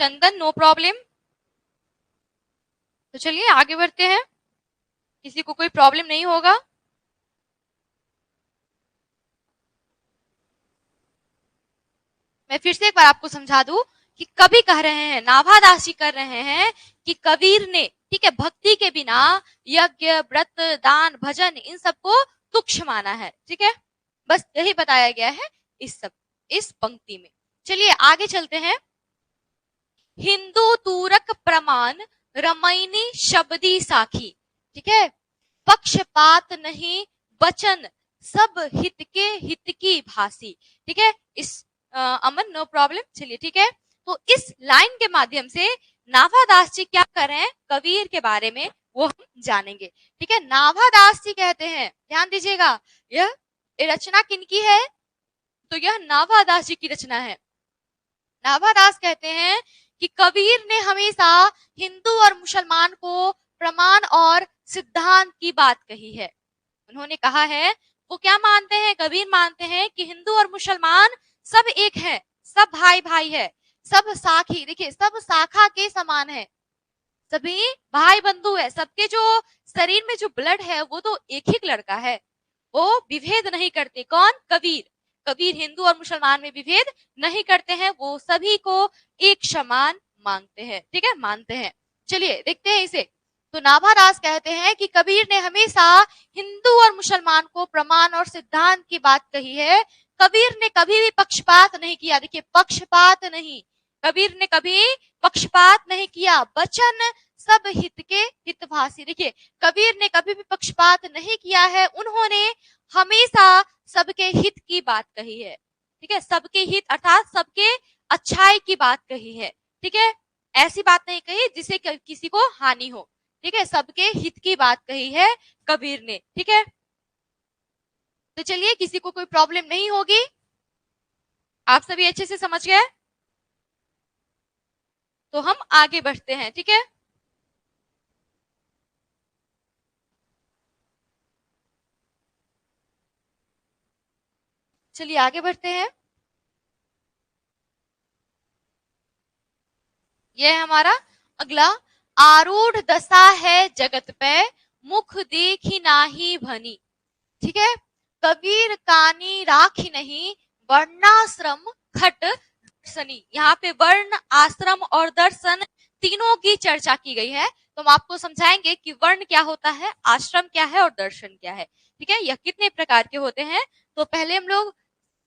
चंदन नो प्रॉब्लम। तो चलिए आगे बढ़ते हैं, किसी को कोई प्रॉब्लम नहीं होगा। मैं फिर से एक बार आपको समझा दूं कि कवि कह रहे हैं, नाभादास जी कर रहे हैं कि कबीर ने, ठीक है, भक्ति के बिना यज्ञ, व्रत, दान, भजन इन सबको तुच्छ माना है, ठीक है। बस यही बताया गया है इस पंक्ति में। चलिए आगे चलते हैं। हिंदू तूरक प्रमाण रमैनी शब्दी साखी, ठीक है, पक्षपात नहीं बचन सब हित के हित की भासी। ठीक है, इस अमन नो प्रॉब्लम, चलिए ठीक है। तो इस लाइन के माध्यम से नाभादास जी क्या कर रहे हैं, कबीर के बारे में वो हम जानेंगे। ठीक है, नाभादास जी कहते हैं, ध्यान दीजिएगा, यह रचना किनकी है, तो यह नाभादास जी की रचना है। नाभादास कहते हैं कि कबीर ने हमेशा हिंदू और मुसलमान को प्रमाण और सिद्धांत की बात कही है। उन्होंने कहा है, वो क्या मानते हैं, कबीर मानते हैं कि हिंदू और मुसलमान सब एक है, सब भाई भाई है, सब साखी, देखिए सब शाखा के समान है, सभी भाई बंधु है, सबके जो शरीर में जो ब्लड है वो तो एक ही कलर का है, वो विभेद नहीं करते। कौन, कबीर। कबीर हिंदू और मुसलमान में विभेद नहीं करते हैं, वो सभी को एक समान मांगते हैं। ठीक है, मानते हैं। चलिए देखते हैं इसे। तो नाभादास कहते हैं कि कबीर ने हमेशा हिंदू और मुसलमान को प्रमाण और सिद्धांत की बात कही है। कबीर ने कभी भी पक्षपात नहीं किया, देखिए पक्षपात नहीं, कबीर ने कभी पक्षपात नहीं किया, वचन सब हित के हितभाषी। देखिए कबीर ने कभी भी पक्षपात नहीं किया है, उन्होंने हमेशा सबके हित की बात कही है। ठीक है, सबके हित अर्थात सबके अच्छाई की बात कही है। ठीक है, ऐसी बात नहीं कही जिससे किसी को हानि हो। ठीक है, सबके हित की बात कही है कबीर ने। ठीक है, तो चलिए किसी को कोई प्रॉब्लम नहीं होगी, आप सभी अच्छे से समझ गए, तो हम आगे बढ़ते हैं। ठीक है, चलिए आगे बढ़ते हैं। यह हमारा अगला, आरूढ़ दशा है जगत पे, मुख देखी नाही भनी। ठीक है, कबीर कानी राखी नहीं, वर्णाश्रम खट दर्शनी। यहाँ पे वर्ण, आश्रम और दर्शन तीनों की चर्चा की गई है। तो हम आपको समझाएंगे कि वर्ण क्या होता है, आश्रम क्या है और दर्शन क्या है। ठीक है, यह कितने प्रकार के होते हैं। तो पहले हम लोग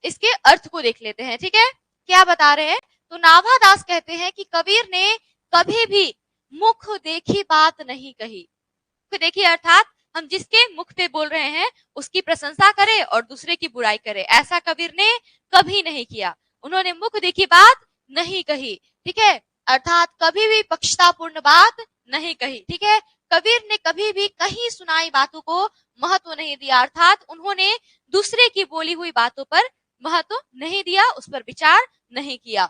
इसके अर्थ को देख लेते हैं। ठीक है, क्या बता रहे हैं, तो नाभादास कहते हैं कि कबीर ने कभी भी मुख देखी बात नहीं कही। मुख देखी अर्थात हम जिसके मुख पे बोल रहे हैं उसकी प्रशंसा करें और दूसरे की बुराई करें, ऐसा कबीर ने कभी नहीं किया। उन्होंने मुख देखी बात नहीं कही। ठीक है, अर्थात कभी भी पक्षतापूर्ण बात नहीं कही। ठीक है, कबीर ने कभी भी कहीं सुनाई बातों को महत्व नहीं दिया, अर्थात उन्होंने दूसरे की बोली हुई बातों पर महत्व नहीं दिया, उस पर विचार नहीं किया।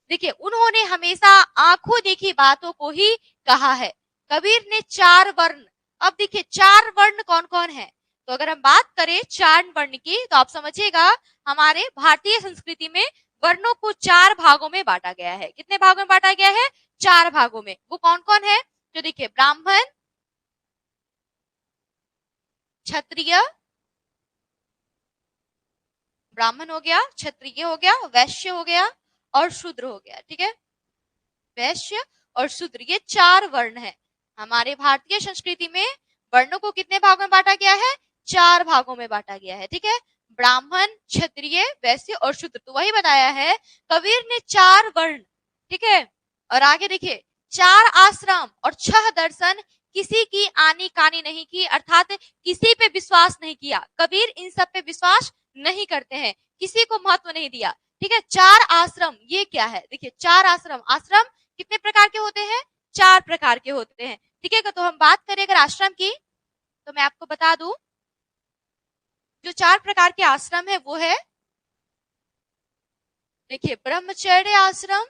देखिए उन्होंने हमेशा आंखों देखी बातों को ही कहा है। कबीर ने चार वर्ण, अब देखिए चार वर्ण कौन कौन है, तो अगर हम बात करें चार वर्ण की तो आप समझिएगा हमारे भारतीय संस्कृति में वर्णों को चार भागों में बांटा गया है। कितने भागों में बांटा गया है, चार भागों में। वो कौन कौन है, तो देखिए ब्राह्मण, क्षत्रिय, ब्राह्मण हो गया, क्षत्रिय हो गया, वैश्य हो गया और शूद्र हो गया। ठीक है, वैश्य और शूद्र ये चार वर्ण है। हमारे भारतीय संस्कृति में वर्णों को कितने भागों में बांटा गया है, चार भागों में बांटा गया है। ठीक है, ब्राह्मण, क्षत्रिय, वैश्य और शूद्र। तो वही बताया है कबीर ने चार वर्ण। ठीक है, और आगे देखिए चार आश्रम और 6 दर्शन, किसी की आनी कानी नहीं की, अर्थात किसी पे विश्वास नहीं किया। कबीर इन सब पे विश्वास नहीं करते हैं, किसी को महत्व नहीं दिया। ठीक है, चार आश्रम ये क्या है, देखिए चार आश्रम, आश्रम कितने प्रकार के होते हैं, चार प्रकार के होते हैं। ठीक है, तो हम बात करें अगर आश्रम की, तो मैं आपको बता दूं जो चार प्रकार के आश्रम है वो है, देखिए ब्रह्मचर्य आश्रम,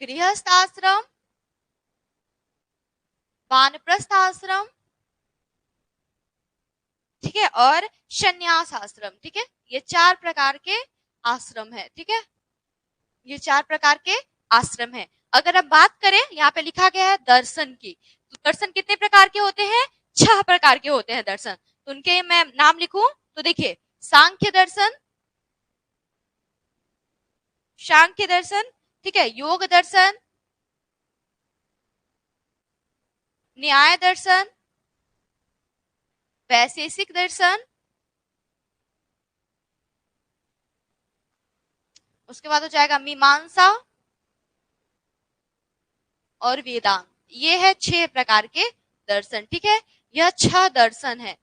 गृहस्थ आश्रम, वानप्रस्थ आश्रम, ठीक है, और संन्यास आश्रम। ठीक है, ये चार प्रकार के आश्रम है। ठीक है, ये चार प्रकार के आश्रम है। अगर हम बात करें, यहाँ पे लिखा गया है दर्शन की, तो दर्शन कितने प्रकार के होते हैं, 6 प्रकार के होते हैं दर्शन। तो उनके मैं नाम लिखूं तो देखिए सांख्य दर्शन, सांख्य दर्शन, ठीक है, योग दर्शन, न्याय दर्शन, वैशेषिक दर्शन, उसके बाद हो जाएगा मीमांसा और वेदांत। ये है 6 प्रकार के दर्शन। ठीक है, यह 6 दर्शन है।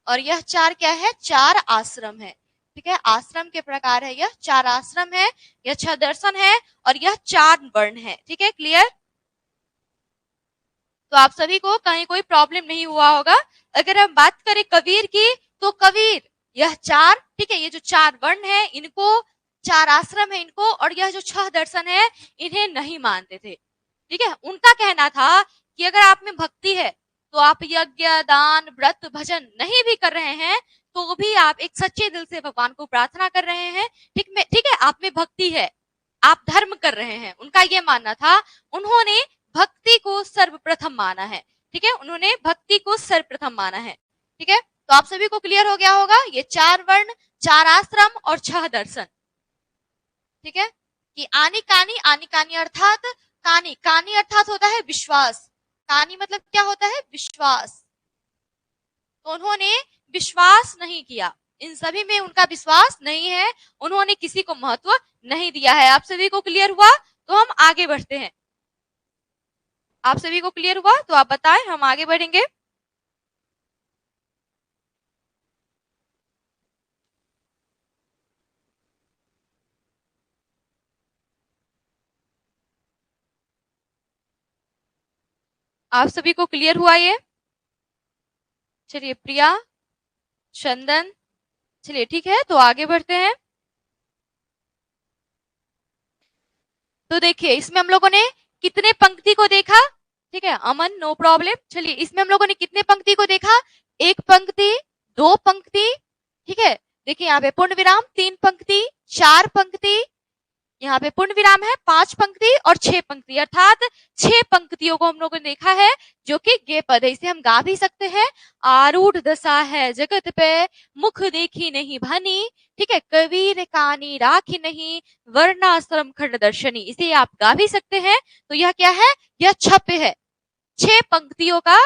और यह 4 क्या है? 4 आश्रम है। ठीक है, आश्रम के प्रकार है, यह 4 आश्रम है, यह 6 दर्शन है और यह 4 वर्ण है। ठीक है, क्लियर? तो आप सभी को कहीं कोई प्रॉब्लम नहीं हुआ होगा। अगर हम बात करें कबीर की, तो कबीर यह 4, ठीक है, ये जो 4 वर्ण है इनको, 4 आश्रम है इनको, और यह जो 6 दर्शन है इन्हें नहीं मानते थे। ठीक है, उनका कहना था कि अगर आप में भक्ति है तो आप यज्ञ, दान, व्रत, भजन नहीं भी कर रहे हैं तो भी आप एक सच्चे दिल से भगवान को प्रार्थना कर रहे हैं। ठीक है, आप में भक्ति है, आप धर्म कर रहे हैं, उनका ये मानना था। उन्होंने भक्ति को सर्वप्रथम माना है। ठीक है, उन्होंने भक्ति को सर्वप्रथम माना है। ठीक है, तो आप सभी को क्लियर हो गया होगा ये 4 वर्ण, 4 आश्रम और 6 दर्शन। ठीक है, कि आनी कानी अर्थात कानी, कानी अर्थात होता है विश्वास। कानी मतलब क्या होता है? विश्वास। तो उन्होंने विश्वास नहीं किया, इन सभी में उनका विश्वास नहीं है, उन्होंने किसी को महत्व नहीं दिया है। आप सभी को क्लियर हुआ? तो हम आगे बढ़ते हैं। आप सभी को क्लियर हुआ? तो आप बताएं, हम आगे बढ़ेंगे। आप सभी को क्लियर हुआ ये? चलिए, प्रिया, चंदन, चलिए ठीक है, तो आगे बढ़ते हैं। तो देखिए, इसमें हम लोगों ने कितने पंक्ति को देखा? ठीक है, अमन, नो प्रॉब्लम। चलिए, इसमें हम लोगों ने कितने पंक्ति को देखा? 1 पंक्ति, 2 पंक्ति, ठीक है, देखिए यहाँ पे पूर्ण विराम, 3 पंक्ति, 4 पंक्ति, यहाँ पे पूर्ण विराम है, 5 पंक्ति और 6 पंक्ति, अर्थात 6 पंक्तियों को हम लोगों ने देखा है, जो कि गे पद है। इसे हम गा भी सकते हैं। आरूढ़ दशा है जगत पे, मुख देखी नहीं भनी, ठीक है, कबीर कानी राखी नहीं, वर्णाश्रम खंड दर्शनी, इसे आप गा भी सकते हैं। तो यह क्या है? यह छप्य है, 6 पंक्तियों का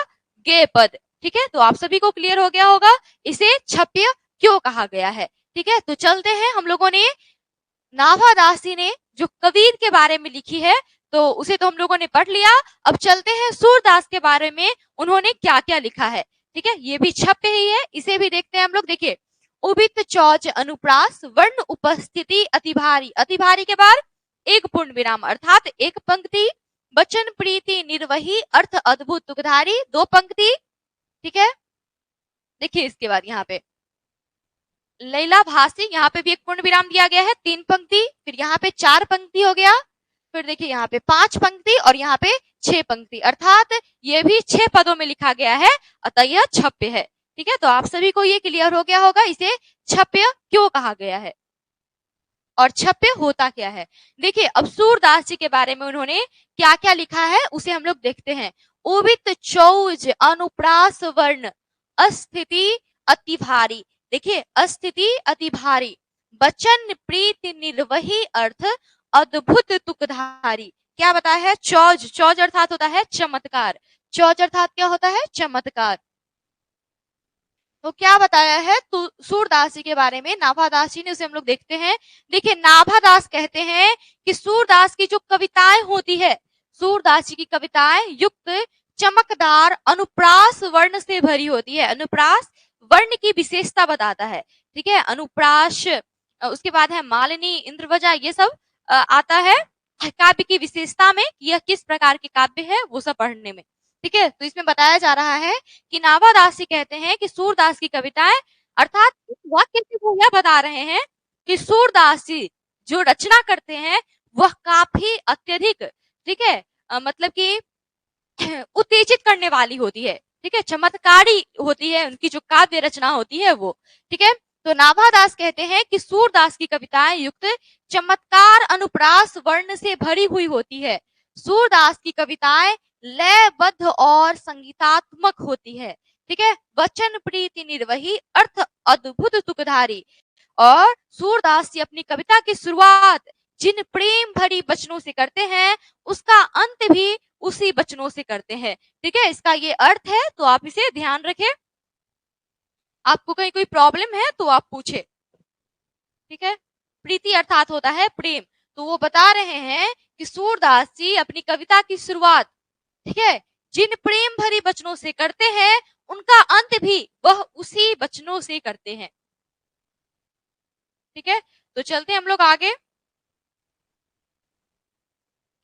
गे पद। ठीक है, तो आप सभी को क्लियर हो गया होगा इसे छप्य क्यों कहा गया है। ठीक है, तो चलते हैं। हम लोगों ने नाभादासी ने जो कबीर के बारे में लिखी है तो उसे तो हम लोगों ने पढ़ लिया। अब चलते हैं सूरदास के बारे में, उन्होंने क्या क्या लिखा है। ठीक है, ये भी छपे ही है, इसे भी देखते हैं हम लोग। देखिए, उबित चौच अनुप्रास वर्ण उपस्थिति अतिभारी, अतिभारी के बाद 1 पूर्ण विराम अर्थात 1 पंक्ति, वचन प्रीति निर्वही अर्थ अद्भुत तुकधारी 2 पंक्ति। ठीक है, देखिए इसके बाद यहाँ पे लैला भासी, यहाँ पे भी 1 पूर्ण विराम दिया गया है, 3 पंक्ति, फिर यहाँ पे 4 पंक्ति हो गया, फिर देखिए यहाँ पे 5 पंक्ति और यहाँ पे 6 पंक्ति, अर्थात ये भी 6 पदों में लिखा गया है, अतः यह छप्य है। ठीक है, तो आप सभी को ये क्लियर हो गया होगा इसे छप्य क्यों कहा गया है और छप्य होता क्या है। देखिए, अब सूरदास जी के बारे में उन्होंने क्या क्या लिखा है उसे हम लोग देखते हैं। उबित चौज अनुप्रास वर्ण अस्थिति अति भारी, देखिए अस्थिति अति भारी, वचन प्रीति निर्वही अर्थ अद्भुत तुकधारी, क्या बताया है? चौज, चौज अर्थात होता है चमत्कार, चौज अर्थात क्या होता है? चमत्कार। तो क्या बताया है तो सूरदास जी के बारे में, नाभादास जी ने, उसे हम लोग देखते हैं। देखिए, नाभादास कहते हैं कि सूरदास की जो कविताएं होती है, सूरदास जी की कविताएं युक्त चमकदार अनुप्रास वर्ण से भरी होती है। अनुप्रास वर्ण की विशेषता बताता है। ठीक है, अनुप्रास, उसके बाद है मालिनी, इंद्रवजा, ये सब आता है काव्य की विशेषता में, यह किस प्रकार के काव्य है वो सब पढ़ने में। ठीक है, तो इसमें बताया जा रहा है कि नाभादास जी कहते हैं कि सूरदास की कविताएं, अर्थात वाक्य से वो यह बता रहे हैं कि सूरदास जी जो रचना करते हैं वह काफी अत्यधिक, ठीक है, मतलब कि उत्तेजित करने वाली होती है। ठीक है, चमत्कारी होती है उनकी जो काव्य रचना होती है वो। ठीक है, तो नाभादास कहते हैं कि सूरदास की कविताएं युक्त चमत्कार अनुप्रास वर्ण से भरी हुई होती है। सूरदास की कविताएं लयबद्ध और संगीतात्मक होती है। ठीक है, वचन प्रीति निर्वही अर्थ अद्भुत तुकधारी, और सूरदास जी अपनी कविता की शुरुआत जिन प्रेम भरी वचनों से करते हैं उसका अंत भी उसी वचनों से करते हैं। ठीक है, इसका ये अर्थ है, तो आप इसे ध्यान रखें। आपको कहीं कोई प्रॉब्लम है तो आप पूछे। ठीक है, प्रीति अर्थात होता है प्रेम, तो वो बता रहे हैं कि सूरदास जी अपनी कविता की शुरुआत, ठीक है, जिन प्रेम भरी वचनों से करते हैं उनका अंत भी वह उसी वचनों से करते हैं। ठीक है, तो चलते हैं हम लोग आगे।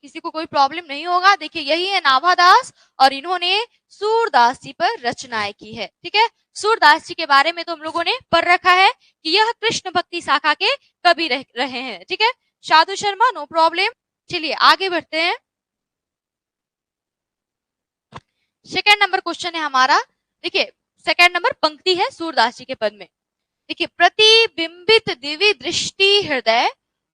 किसी को कोई प्रॉब्लम नहीं होगा। देखिए यही है नाभादास और इन्होंने सूरदास जी पर रचनाएं की है। ठीक है, सूरदास जी के बारे में तो हम लोगों ने पढ़ रखा है कि यह कृष्ण भक्ति शाखा के कवि रहे हैं। ठीक है, साधु शर्मा नो प्रॉब्लम। चलिए आगे बढ़ते हैं। सेकंड नंबर क्वेश्चन है हमारा। देखिए सेकंड नंबर पंक्ति है सूरदास जी के पद में। देखिए, प्रतिबिंबित दिव्य दृष्टि हृदय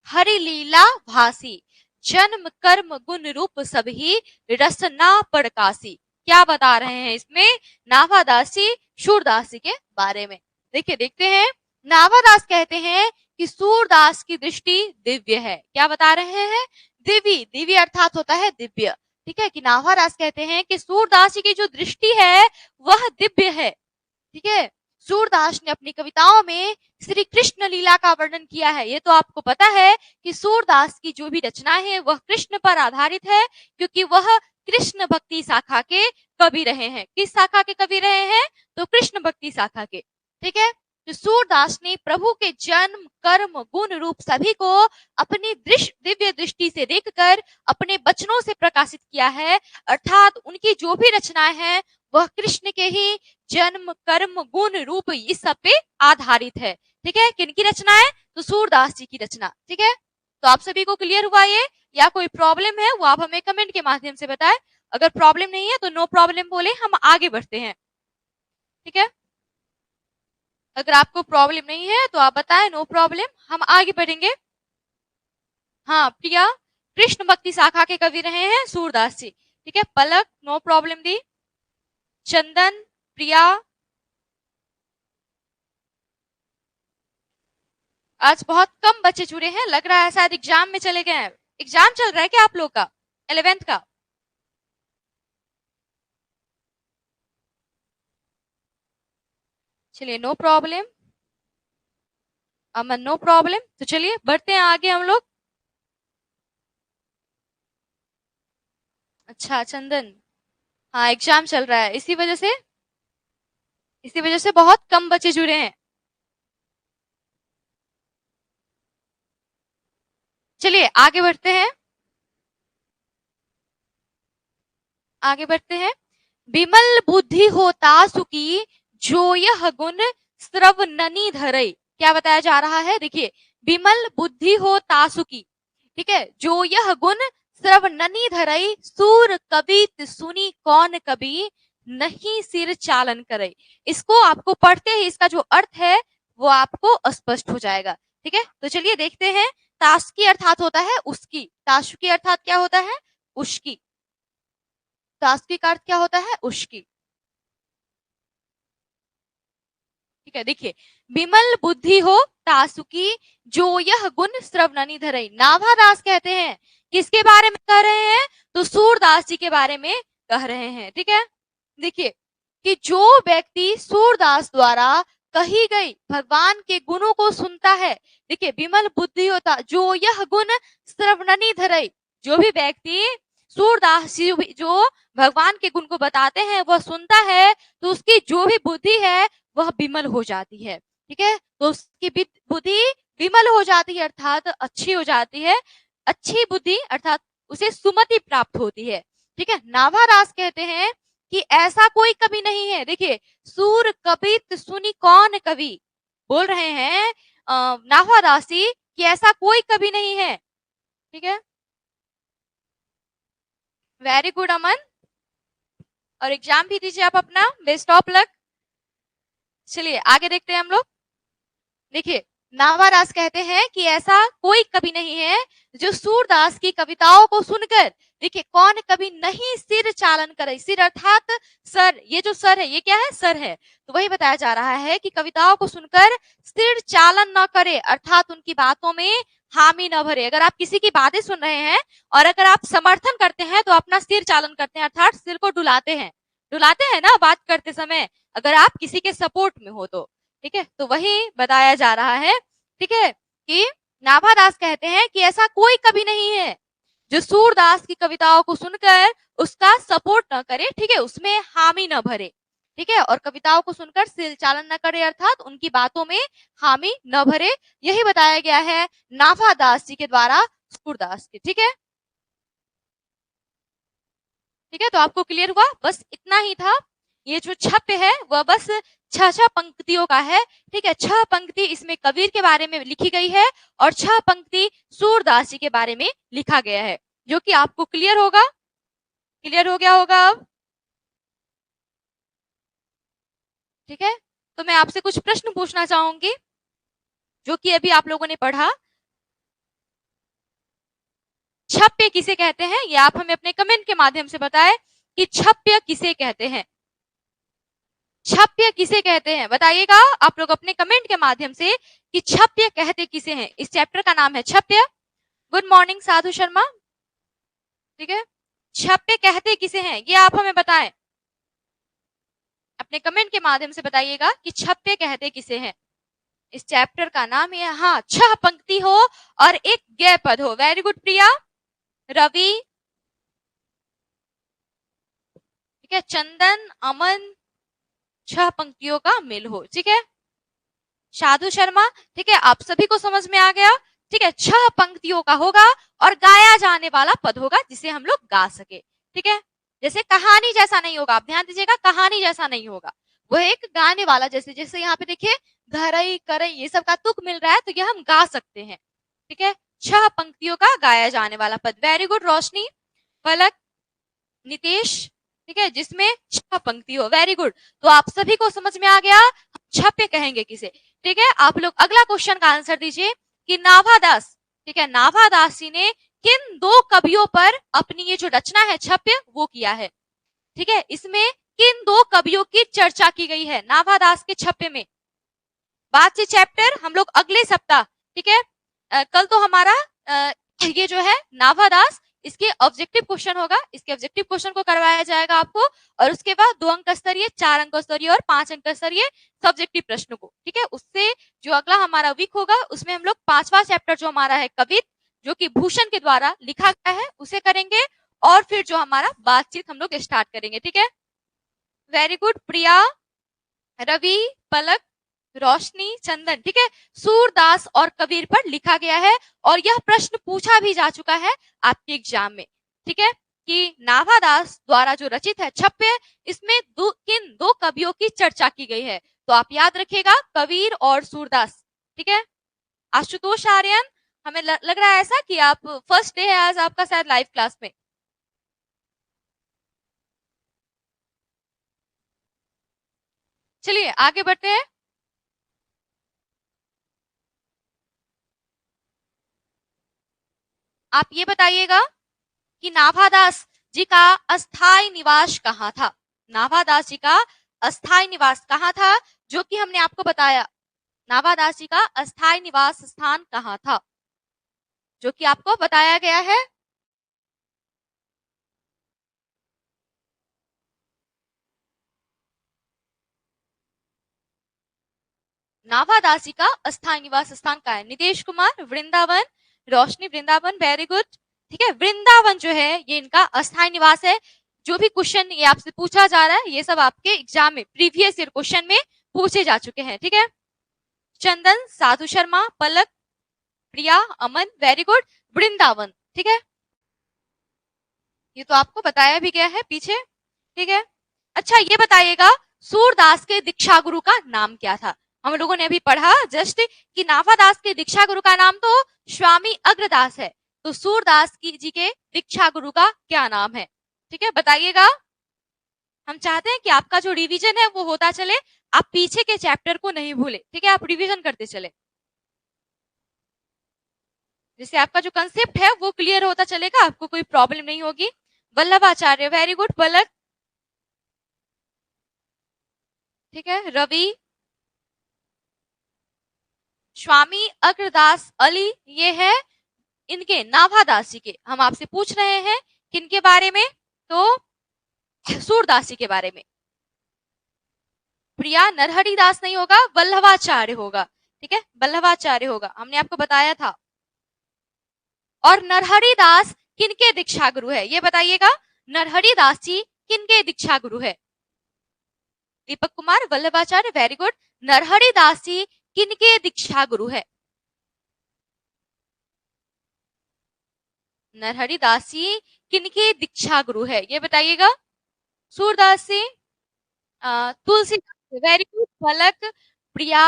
हरि लीला भासी, जन्म कर्म गुण रूप सभी रसना प्रकाशी। क्या बता रहे हैं इसमें? नाभादासी सूरदास जी के बारे में। देखिए देखते हैं, नाभादास कहते हैं कि सूरदास की दृष्टि दिव्य है। क्या बता रहे हैं? दिव्य। दिव्य अर्थात होता है दिव्य। ठीक है, कि नाभादास कहते हैं कि सूरदास जी की जो दृष्टि है वह दिव्य है। ठीक है, सूरदास ने अपनी कविताओं में श्री कृष्ण लीला का वर्णन किया है। ये तो आपको पता है कि सूरदास की जो भी रचनाएं हैं वह कृष्ण पर आधारित है, क्योंकि वह कृष्ण भक्ति शाखा के कवि रहे हैं। किस शाखा के कवि रहे हैं? तो कृष्ण भक्ति शाखा के। ठीक है, तो सूरदास ने प्रभु के जन्म कर्म गुण रूप सभी को अपनी दिव्य दृष्टि से देखकर अपने वचनों से प्रकाशित किया है। अर्थात उनकी जो भी रचनाएं हैं वह कृष्ण के ही जन्म कर्म गुण रूप इस सब पे आधारित है। ठीक है, किनकी रचना है? तो सूरदास जी की रचना। ठीक है, तो आप सभी को क्लियर हुआ ये, या कोई प्रॉब्लम है वो आप हमें कमेंट के माध्यम से बताएं। अगर प्रॉब्लम नहीं है तो नो प्रॉब्लम बोले, हम आगे बढ़ते हैं। ठीक है, अगर आपको प्रॉब्लम नहीं है तो आप बताएं नो प्रॉब्लम, हम आगे बढ़ेंगे। हाँ प्रिया कृष्ण भक्ति शाखा के कवि रहे हैं सूरदास जी। ठीक है, पलक नो प्रॉब्लम दी, चंदन, प्रिया। आज बहुत कम बच्चे जुड़े हैं, लग रहा है शायद एग्जाम में चले गए हैं। एग्जाम चल रहा है क्या आप लोग का 11th का? चलिए नो प्रॉब्लम, अमन नो प्रॉब्लम। तो चलिए बढ़ते हैं आगे हम लोग। अच्छा चंदन, हाँ एग्जाम चल रहा है, इसी वजह से बहुत कम बच्चे जुड़े हैं। चलिए आगे बढ़ते हैं, आगे बढ़ते हैं। विमल बुद्धि होता सुखी, जो यह गुण श्रवणनी धरई। क्या बताया जा रहा है? देखिए, विमल बुद्धि हो तासुकी। ठीक है, जो यह गुण श्रवणनी धरई, सूर कवित सुनी कौन कवि, नहीं सिर चालन करे। इसको आपको पढ़ते ही इसका जो अर्थ है वो आपको स्पष्ट हो जाएगा। ठीक है, तो चलिए देखते हैं। तासुकी अर्थात होता है उसकी, तासुकी अर्थात क्या होता है? उसकी। तासुकी का अर्थ क्या होता है? उसकी। ठीक है, देखिए, विमल बुद्धि हो तासुकी, जो यह गुण श्रवणनी धरई। नाभादास कहते हैं, किसके बारे में कह रहे हैं? तो सूरदास जी के बारे में कह रहे हैं। ठीक है, देखिए कि जो व्यक्ति सूरदास द्वारा कही गई भगवान के गुणों को सुनता है। देखिए, विमल बुद्धि होता जो यह गुण श्रवणनी धरई, जो भी व्यक्ति सूरदास जी जो भगवान के गुण को बताते हैं वह सुनता है, तो उसकी जो भी बुद्धि है वह विमल हो जाती है। ठीक है, तो उसकी बुद्धि विमल हो जाती है, अर्थात अच्छी हो जाती है। अच्छी बुद्धि अर्थात उसे सुमति प्राप्त होती है। ठीक है, नाभादास कहते हैं कि ऐसा कोई कवि नहीं है। देखिए, सूर कवित सुनी कौन कवि, बोल रहे हैं नाभादासी कि ऐसा कोई कवि नहीं है। ठीक है, वेरी गुड अमन, और एग्जाम भी दीजिए आप अपना, बेस्ट ऑफ लक। चलिए आगे देखते हैं हम लोग। देखिए, नाभादास कहते हैं कि ऐसा कोई कवि नहीं है जो सूरदास की कविताओं को सुनकर, देखिए कौन कवि नहीं सिर चालन करे। सिर अर्थात सर, ये जो सर है ये क्या है? सर है। तो वही बताया जा रहा है कि कविताओं को सुनकर सिर चालन न करे, अर्थात उनकी बातों में हामी न भरे। अगर आप किसी की बातें सुन रहे हैं और अगर आप समर्थन करते हैं तो अपना सिर चालन करते हैं, अर्थात सिर को डुलाते हैं। डुलाते हैं ना बात करते समय, अगर आप किसी के सपोर्ट में हो तो। ठीक है, तो वही बताया जा रहा है। ठीक है, कि नाभादास कहते हैं कि ऐसा कोई कवि नहीं है जो सूरदास की कविताओं को सुनकर उसका सपोर्ट न करे। ठीक है, उसमें हामी न भरे। ठीक है, और कविताओं को सुनकर सिल चालन न करे, अर्थात उनकी बातों में हामी न भरे, यही बताया गया है नाभा दास जी के द्वारा सूरदास के। ठीक है, ठीक है, तो आपको क्लियर हुआ, बस इतना ही था। ये जो छप्य है वह बस छह पंक्तियों का है। ठीक है, 6 पंक्ति इसमें कबीर के बारे में लिखी गई है और 6 पंक्ति सूरदास जी के बारे में लिखा गया है, जो कि आपको क्लियर होगा, क्लियर हो गया होगा अब। ठीक है, तो मैं आपसे कुछ प्रश्न पूछना चाहूंगी जो कि अभी आप लोगों ने पढ़ा। छप्य किसे कहते हैं, ये आप हमें अपने कमेंट के माध्यम से बताएं कि छप्य किसे कहते हैं। छप्य किसे कहते हैं बताइएगा आप लोग अपने कमेंट के माध्यम से कि छप्य कहते किसे हैं। इस चैप्टर का नाम है छप्य। गुड मॉर्निंग साधु शर्मा। ठीक है, छप्य कहते किसे हैं ये आप हमें बताएं, अपने कमेंट के माध्यम से बताइएगा कि छप्य कहते किसे हैं। इस चैप्टर का नाम है, हाँ, 6 पंक्ति हो और एक गय पद हो। वेरी गुड प्रिया, रवि, ठीक है, चंदन, अमन, 6 पंक्तियों का मेल हो। ठीक है, साधु शर्मा, ठीक है, आप सभी को समझ में आ गया। ठीक है, 6 पंक्तियों का होगा और गाया जाने वाला पद होगा जिसे हम लोग गा सके। ठीक है, जैसे कहानी जैसा नहीं होगा, आप ध्यान दीजिएगा, कहानी जैसा नहीं होगा, वह एक गाने वाला, जैसे जैसे यहाँ पे देखिए धरई करई ये सब का तुक मिल रहा है, तो ये हम गा सकते हैं। ठीक है, 6 पंक्तियों का गाया जाने वाला पद। वेरी गुड रोशनी, पलक, नितेश, ठीक है, जिसमें 6 पंक्ति हो। वेरी गुड, तो आप सभी को समझ में आ गया छप्य कहेंगे किसे। ठीक है, आप लोग अगला क्वेश्चन का आंसर दीजिए कि नाभादास, ठीक है, नाभादास जी ने किन 2 कवियों पर अपनी ये जो रचना है छप्य वो किया है। ठीक है, इसमें किन 2 कवियों की चर्चा की गई है नाभादास के छप्य में। बातचीत चैप्टर हम लोग अगले सप्ताह, ठीक है, कल तो हमारा ये जो है नाभादास, इसके ऑब्जेक्टिव क्वेश्चन होगा, इसके ऑब्जेक्टिव क्वेश्चन को करवाया जाएगा आपको, और उसके बाद 2 अंक स्तरीय, 4 अंक स्तरीय और 5 अंक स्तरीय सब्जेक्टिव प्रश्न को। ठीक है, उससे जो अगला हमारा वीक होगा उसमें हम लोग 5वां चैप्टर जो हमारा है कवित, जो कि भूषण के द्वारा लिखा गया है, उसे करेंगे, और फिर जो हमारा बातचीत हम लोग स्टार्ट करेंगे। ठीक है, वेरी गुड प्रिया, रवि, पलक, रोशनी, चंदन, ठीक है, सूरदास और कबीर पर लिखा गया है और यह प्रश्न पूछा भी जा चुका है आपके एग्जाम में। ठीक है, कि नाभादास द्वारा जो रचित है छप्य, इसमें किन 2 कवियों की चर्चा की गई है, तो आप याद रखिएगा कबीर और सूरदास। ठीक है, आशुतोष आर्यन, हमें लग रहा है ऐसा कि आप फर्स्ट डे है आज आपका शायद लाइव क्लास में। चलिए आगे बढ़ते हैं। आप ये बताइएगा कि नाभादास जी का अस्थायी निवास कहाँ था। नाभादास जी का अस्थायी निवास कहाँ था, जो कि हमने आपको बताया, नाभादास जी का अस्थायी निवास स्थान कहाँ था, जो कि आपको बताया गया है। नाभादास जी का अस्थायी निवास स्थान का है नितेश कुमार, वृंदावन, रोशनी, वृंदावन, वेरी गुड। ठीक है, वृंदावन जो है ये इनका अस्थायी निवास है। जो भी क्वेश्चन ये आपसे पूछा जा रहा है ये सब आपके एग्जाम में प्रीवियस ईयर क्वेश्चन में पूछे जा चुके हैं। ठीक है, चंदन, साधु शर्मा, पलक, प्रिया, अमन, वेरी गुड, वृंदावन। ठीक है, ये तो आपको बताया भी गया है पीछे। ठीक है, अच्छा ये बताइएगा सूरदास के दीक्षा गुरु का नाम क्या था। हम लोगों ने अभी पढ़ा जस्ट कि नाभादास के दीक्षा गुरु का नाम तो स्वामी अग्रदास है, तो सूरदास जी के दीक्षा गुरु का क्या नाम है। ठीक है, बताइएगा। हम चाहते हैं कि आपका जो रिवीजन है वो होता चले, आप पीछे के चैप्टर को नहीं भूले। ठीक है, आप रिवीजन करते चले, जिससे आपका जो कंसेप्ट है वो क्लियर होता चलेगा, आपको कोई प्रॉब्लम नहीं होगी। वल्लभाचार्य, वेरी गुड, पलक, ठीक है, रवि, स्वामी अग्रदास अली, ये है इनके नाभादास जी के। हम आपसे पूछ रहे हैं किनके बारे में, तो सूरदास जी के बारे में। प्रिया, नरहरि दास नहीं होगा, वल्लभाचार्य होगा। ठीक है, वल्लभाचार्य होगा, हमने आपको बताया था। और नरहरि दास किनके दीक्षा गुरु है ये बताइएगा। नरहरि दास जी किनके दीक्षा गुरु है। Deepak Kumar Vallabhacharya, very good. नरहरि दास जी किनके दीक्षा गुरु है? नरहरि दास जी किनके दीक्षा गुरु है, ये बताइएगा। सूरदास जी, तुलसीदास, वेरी गुड। पलक, प्रिया,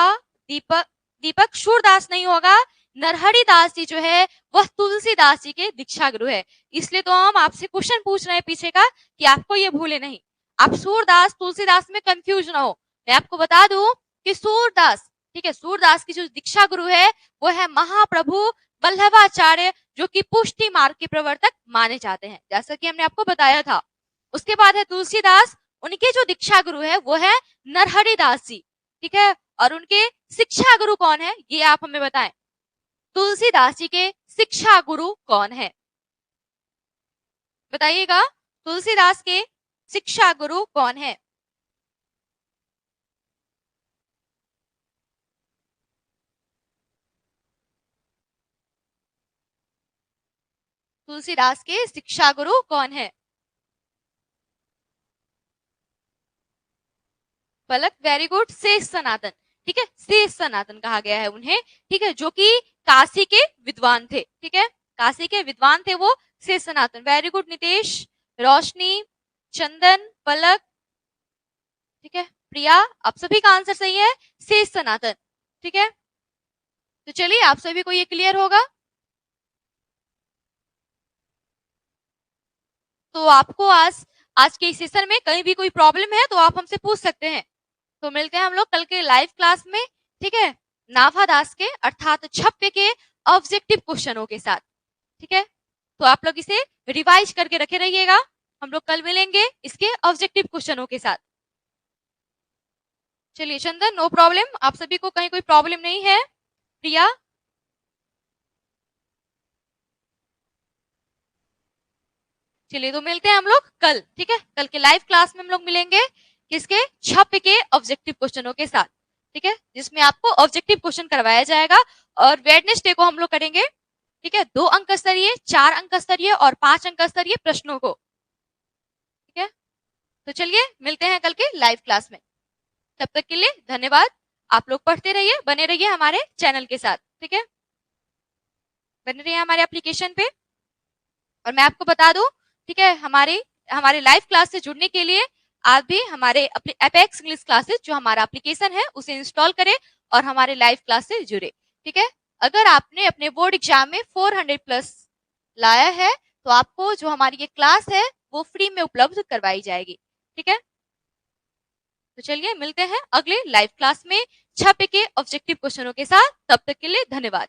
दीपक, दीपक सूरदास नहीं होगा। नरहरि दास जी जो है वह तुलसीदास जी के दीक्षा गुरु है। इसलिए तो हम आपसे क्वेश्चन पूछ रहे हैं पीछे का कि आपको ये भूले नहीं, आप सूरदास तुलसीदास में कंफ्यूज ना हो। मैं आपको बता दूं कि सूरदास, ठीक है, सूरदास की जो दीक्षा गुरु है वो है महाप्रभु वल्लभाचार्य, जो कि पुष्टि मार्ग के प्रवर्तक माने जाते हैं, जैसा कि हमने आपको बताया था। उसके बाद है तुलसीदास, उनके जो दीक्षा गुरु है वो है नरहरि दास जी, ठीक है। और उनके शिक्षा गुरु कौन है ये आप हमें बताएं। तुलसीदास जी के शिक्षा गुरु कौन है, बताइएगा। तुलसीदास के शिक्षा गुरु कौन है? तुलसीदास के शिक्षा गुरु कौन है? पलक, वेरी गुड। शेष सनातन, ठीक है, शेष सनातन कहा गया है उन्हें, ठीक है, जो कि काशी के विद्वान थे, ठीक है, काशी के विद्वान थे वो शेष सनातन। वेरी गुड नितेश, रोशनी, चंदन, पलक, ठीक है, प्रिया, आप सभी का आंसर सही है, शेष सनातन, ठीक है। तो चलिए आप सभी को ये क्लियर होगा। तो आपको आज आज के इस सेशन में कहीं भी कोई प्रॉब्लम है तो आप हमसे पूछ सकते हैं। तो मिलते हैं हम लोग कल के लाइव क्लास में, ठीक है, नाभा दास के अर्थात छप्पे के ऑब्जेक्टिव क्वेश्चनों के साथ, ठीक है। तो आप लोग इसे रिवाइज करके रखे रहिएगा। हम लोग कल मिलेंगे इसके ऑब्जेक्टिव क्वेश्चनों के साथ। चलिए चंदन, नो प्रॉब्लम, आप सभी को कहीं कोई प्रॉब्लम नहीं है। प्रिया, चलिए तो मिलते हैं हम लोग कल, ठीक है, कल के लाइव क्लास में हम लोग मिलेंगे किसके? छप्पे के ऑब्जेक्टिव क्वेश्चनों के साथ, ठीक है, जिसमें आपको ऑब्जेक्टिव क्वेश्चन करवाया जाएगा। और वेडनेसडे को हम लोग करेंगे, ठीक है, 2 अंक स्तरीय, 4 अंक स्तरीय और 5 अंक स्तरीय प्रश्नों को, ठीक है। तो चलिए मिलते हैं कल के लाइव क्लास में, तब तक के लिए धन्यवाद। आप लोग पढ़ते रहिए, बने रहिए हमारे चैनल के साथ, ठीक है, बने रहिए हमारे एप्लीकेशन पे। और मैं आपको बता दूं, ठीक है, हमारे हमारे लाइव क्लास से जुड़ने के लिए आप भी हमारे अपने एपेक्स इंग्लिश क्लासेस जो हमारा एप्लीकेशन है उसे इंस्टॉल करें और हमारे लाइव क्लास से जुड़े, ठीक है। अगर आपने अपने बोर्ड एग्जाम में 400 प्लस लाया है तो आपको जो हमारी ये क्लास है वो फ्री में उपलब्ध करवाई जाएगी, ठीक है। तो चलिए मिलते हैं अगले लाइव क्लास में छपे के ऑब्जेक्टिव क्वेश्चनों के साथ, तब तक के लिए धन्यवाद।